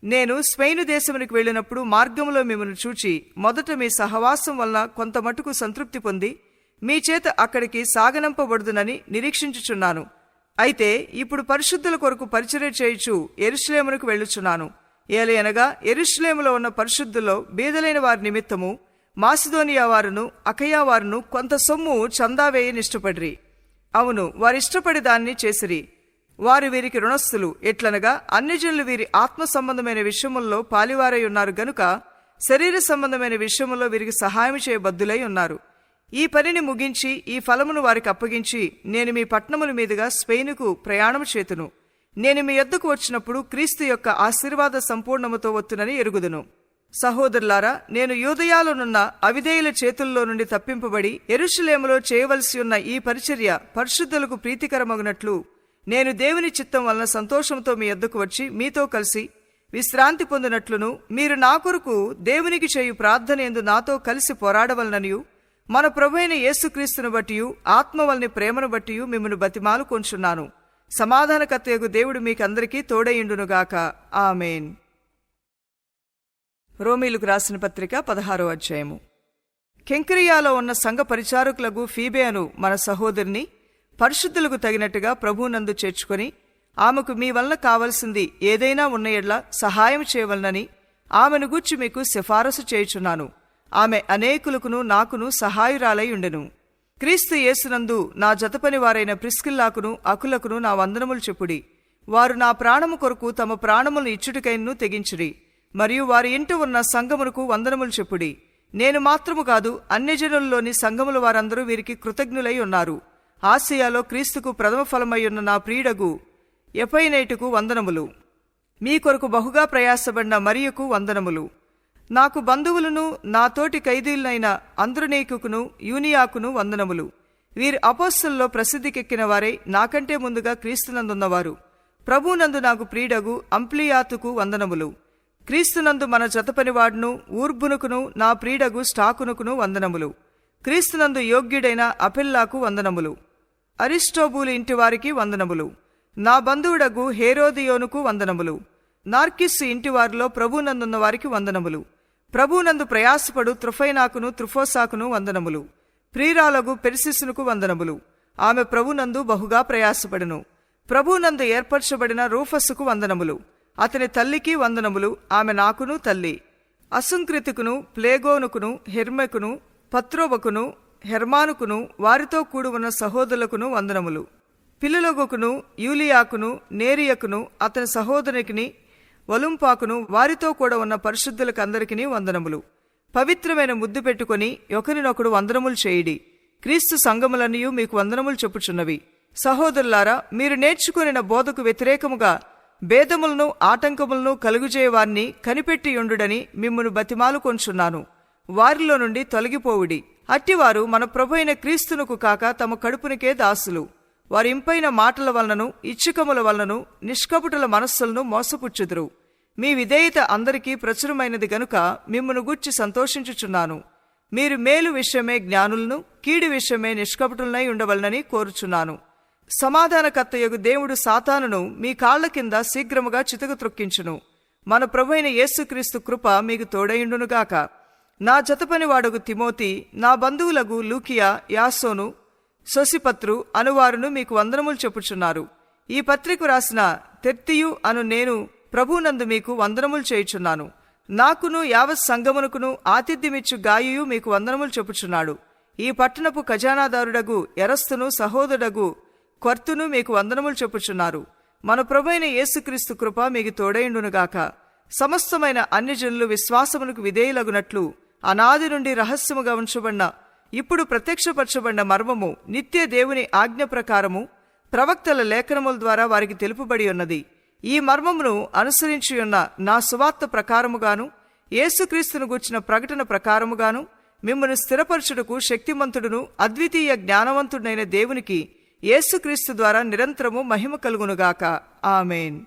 నేను స్పెయిను దేశమునికి వెళ్ళినప్పుడు మార్గములో మిమ్మల్ని చూచి మొదట మీ సహవాసం వలన కొంత మటుకు సంతృప్తి పొంది మీ చేత అక్కడికి సాగనంపబడుదునని నిరీక్షించుచున్నాను. అయితే ఇప్పుడు పరిశుద్ధుల కొరకు పరిచర్య చేయుచు యెరూషలేమునకు వెళ్ళుచున్నాను. ఏలయనగా యెరూషలేములో ఉన్న పరిశుద్ధుల్లో బీదలైన వారి నిమిత్తము మాసిదోనియా వారును అకయా వారును కొంత సొమ్ము చందా వేయనిష్టపడిరి. అవును, వారిష్టపడి దాన్ని చేసిరి. వారు వీరికి రుణస్థులు. ఎట్లనగా అన్యజనులు వీరి ఆత్మ సంబంధమైన విషయముల్లో పాలివారై ఉన్నారు గనుక శరీర సంబంధమైన విషయముల్లో వీరికి సహాయం చేయబద్దులై ఉన్నారు. ఈ పనిని ముగించి ఈ ఫలమును వారికి అప్పగించి నేను మీ పట్టణముల మీదుగా స్పెయినుకు ప్రయాణము చేతును. నేను మీ యొద్దకు వచ్చినప్పుడు క్రీస్తు యొక్క ఆశీర్వాద సంపూర్ణముతో వత్తునని ఎరుగుదును. సహోదరులారా, నేను యూదయాలోనున్న అవిధేయుల చేతుల్లో నుండి తప్పింపబడి యెరూషలేములో చేయవలసి ఉన్న ఈ పరిచర్య పరిశుద్ధులకు ప్రీతికరమగునట్లు నేను దేవుని చిత్తం వలన సంతోషంతో మీ యొద్దకు వచ్చి మీతో కలిసి విశ్రాంతి పొందినట్లును మీరు నా కొరకు దేవునికి చేయు ప్రార్థన యందు నాతో కలిసి పోరాడవలననియు మన ప్రభువైన యేసుక్రీస్తును బట్టియు ఆత్మ వలని ప్రేమను బట్టియు మిమ్మను బతిమాలు కొంచున్నాను. సమాధానకర్తయగు దేవుడు మీకందరికీ తోడయుండునుగాక. ఆమేన్. రోమీయులకు రాసిన పత్రిక 16వ అధ్యాయము. కెంక్రియాలో ఉన్న సంఘ పరిచారకులకు ఫీబే అను మన సహోదరిని పరిశుద్ధులకు తగినట్టుగా ప్రభువునందు చేర్చుకొని ఆమెకు మీ వలన కావలసింది ఏదైనా ఉన్న యెడల సహాయం చేయవలనని ఆమెను గూర్చి మీకు సిఫారసు చేయుచున్నాను. ఆమె అనేకులకును నాకును సహాయురాలై ఉండెను. క్రీస్తు యేసునందు నా జతపని వారైన ప్రిస్కిల్లాకును అకులకును నా వందనములు చెప్పుడి. వారు నా ప్రాణము కొరకు తమ ప్రాణములను ఇచ్చుటికైనను తెగించిరి. మరియు వారి ఇంట ఉన్న సంఘమునకు వందనములు చెప్పుడి. నేను మాత్రము కాదు, అన్యజనుల్లోని సంఘముల వారందరూ వీరికి కృతజ్ఞులై ఉన్నారు. ఆసియాలో క్రీస్తుకు ప్రథమ ఫలమయ్యున్న నా ప్రియుడగు ఎపైనైటుకు వందనములు. మీ కొరకు బహుగా ప్రయాసపడిన మరియకు వందనములు. నాకు బంధువులను నాతోటి ఖైదీలైన అంద్రొనీకును యూనియాకును వందనములు. వీరు అపోస్తలులో ప్రసిద్ధికెక్కిన వారై నాకంటే ముందుగా క్రీస్తునందున్నవారు. ప్రభువునందు నాకు ప్రియుడగు అంప్లియాతుకు వందనములు. క్రీస్తునందు మన జతపనివాడును ఊర్బునుకును నా ప్రియుడగు స్టాకునుకును వందనములు. క్రీస్తునందు యోగ్యుడైన అపెల్లాకు వందనములు. అరిస్టోబూలు ఇంటివారికి వందనములు. నా బంధువుడగు హేరోదియోనుకు వందనములు. నార్కిస్సు ఇంటివారిలో ప్రభువునందున్న వారికి వందనములు. ప్రభువునందు ప్రయాసపడు త్రుఫైనాకును త్రుఫోసాకును వందనములు. ప్రియురాలగు పెర్సిస్సునుకు వందనములు. ఆమె ప్రభువునందు బహుగా ప్రయాసపడును. ప్రభువునందు ఏర్పరచబడిన రూఫస్సుకు వందనములు. అతని తల్లికి వందనములు. ఆమె నాకును తల్లి. అసుంక్రితుకును ప్లేగోనుకును హెర్మెకును పత్రోబకును హెర్మానుకును వారితో కూడి ఉన్న సహోదరులకును వందనములు. పిలులగుకును యూలియాకును నేరియకును అతని సహోదరునికిని వలుంపాకును వారితో కూడా ఉన్న పరిశుద్ధులకందరికీ వందనములు. పవిత్రమైన ముద్దు పెట్టుకుని ఒకరినొకడు వందనములు చేయుడి. క్రీస్తు సంఘములనియు మీకు వందనములు చెప్పుచున్నవి. సహోదరులారా, మీరు నేర్చుకుని బోధకు వ్యతిరేకముగా భేదములను ఆటంకములను కలుగుజేయవారిని కనిపెట్టియుండుడని మిమ్మును బతిమాలు కొంచున్నాను. వారిలో నుండి తొలగిపోవుడి. అట్టివారు మన ప్రభువైన క్రీస్తునకు కాక తమ కడుపునికే దాసులు. వారి ఇంపైన మాటల వలనను ఇచ్చుకముల వలనను నిష్కపుటుల మనస్సులను మోసపుచ్చుదురు. మీ విధేయత అందరికీ ప్రచురమైనది గనుక మిమ్మును గూర్చి సంతోషించుచున్నాను. మీరు మేలు విషయమే జ్ఞానులను కీడు విషయమే నిష్కపుటులనై ఉండవలనని కోరుచున్నాను. సమాధానకర్తయగు దేవుడు సాతానును మీ కాళ్ల కింద శీఘ్రముగా చితకు త్రొక్కించును. మన ప్రభువైన యేసుక్రీస్తు కృప మీకు తోడయుండునుగాక. నా జతపనివాడగు తిమోతి, నా బంధువులగు లూకియా, యాసోను, సొసిపత్రు అనువారును మీకు వందనములు చెప్పుచున్నారు. ఈ పత్రిక రాసిన తెర్తియు అను నేను ప్రభువునందు మీకు వందనములు చేయుచున్నాను. నాకును యావత్ సంగమునకును ఆతిథ్యమిచ్చు గాయు మీకు వందనములు చెప్పుచున్నాడు. ఈ పట్టణపు ఖజానాదారుడగు ఎరస్తును సహోదరుడగు క్వర్తును మీకు వందనములు చెప్పుచున్నారు. మన ప్రభువైన యేసుక్రీస్తు కృప మీకు తోడైండునుగాక. సమస్తమైన అన్యజనులు విశ్వాసమునకు విధేయులగునట్లు అనాది నుండి రహస్యముగా ఉంచబడిన ఇప్పుడు ప్రత్యక్షపరచబడిన మర్మము నిత్య దేవుని ఆజ్ఞ ప్రకారము ప్రవక్తల లేఖనముల ద్వారా వారికి తెలుపబడి ఉన్నది. ఈ మర్మమును అనుసరించియున్న నా సువార్త ప్రకారముగాను యేసుక్రీస్తును గూర్చిన ప్రకటన ప్రకారముగాను మిమ్మల్ని స్థిరపరచుటకు శక్తిమంతుడును అద్వితీయ జ్ఞానవంతుడైన దేవునికి యేసుక్రీస్తు ద్వారా నిరంతరము మహిమ కలుగునుగాక. ఆమేన్.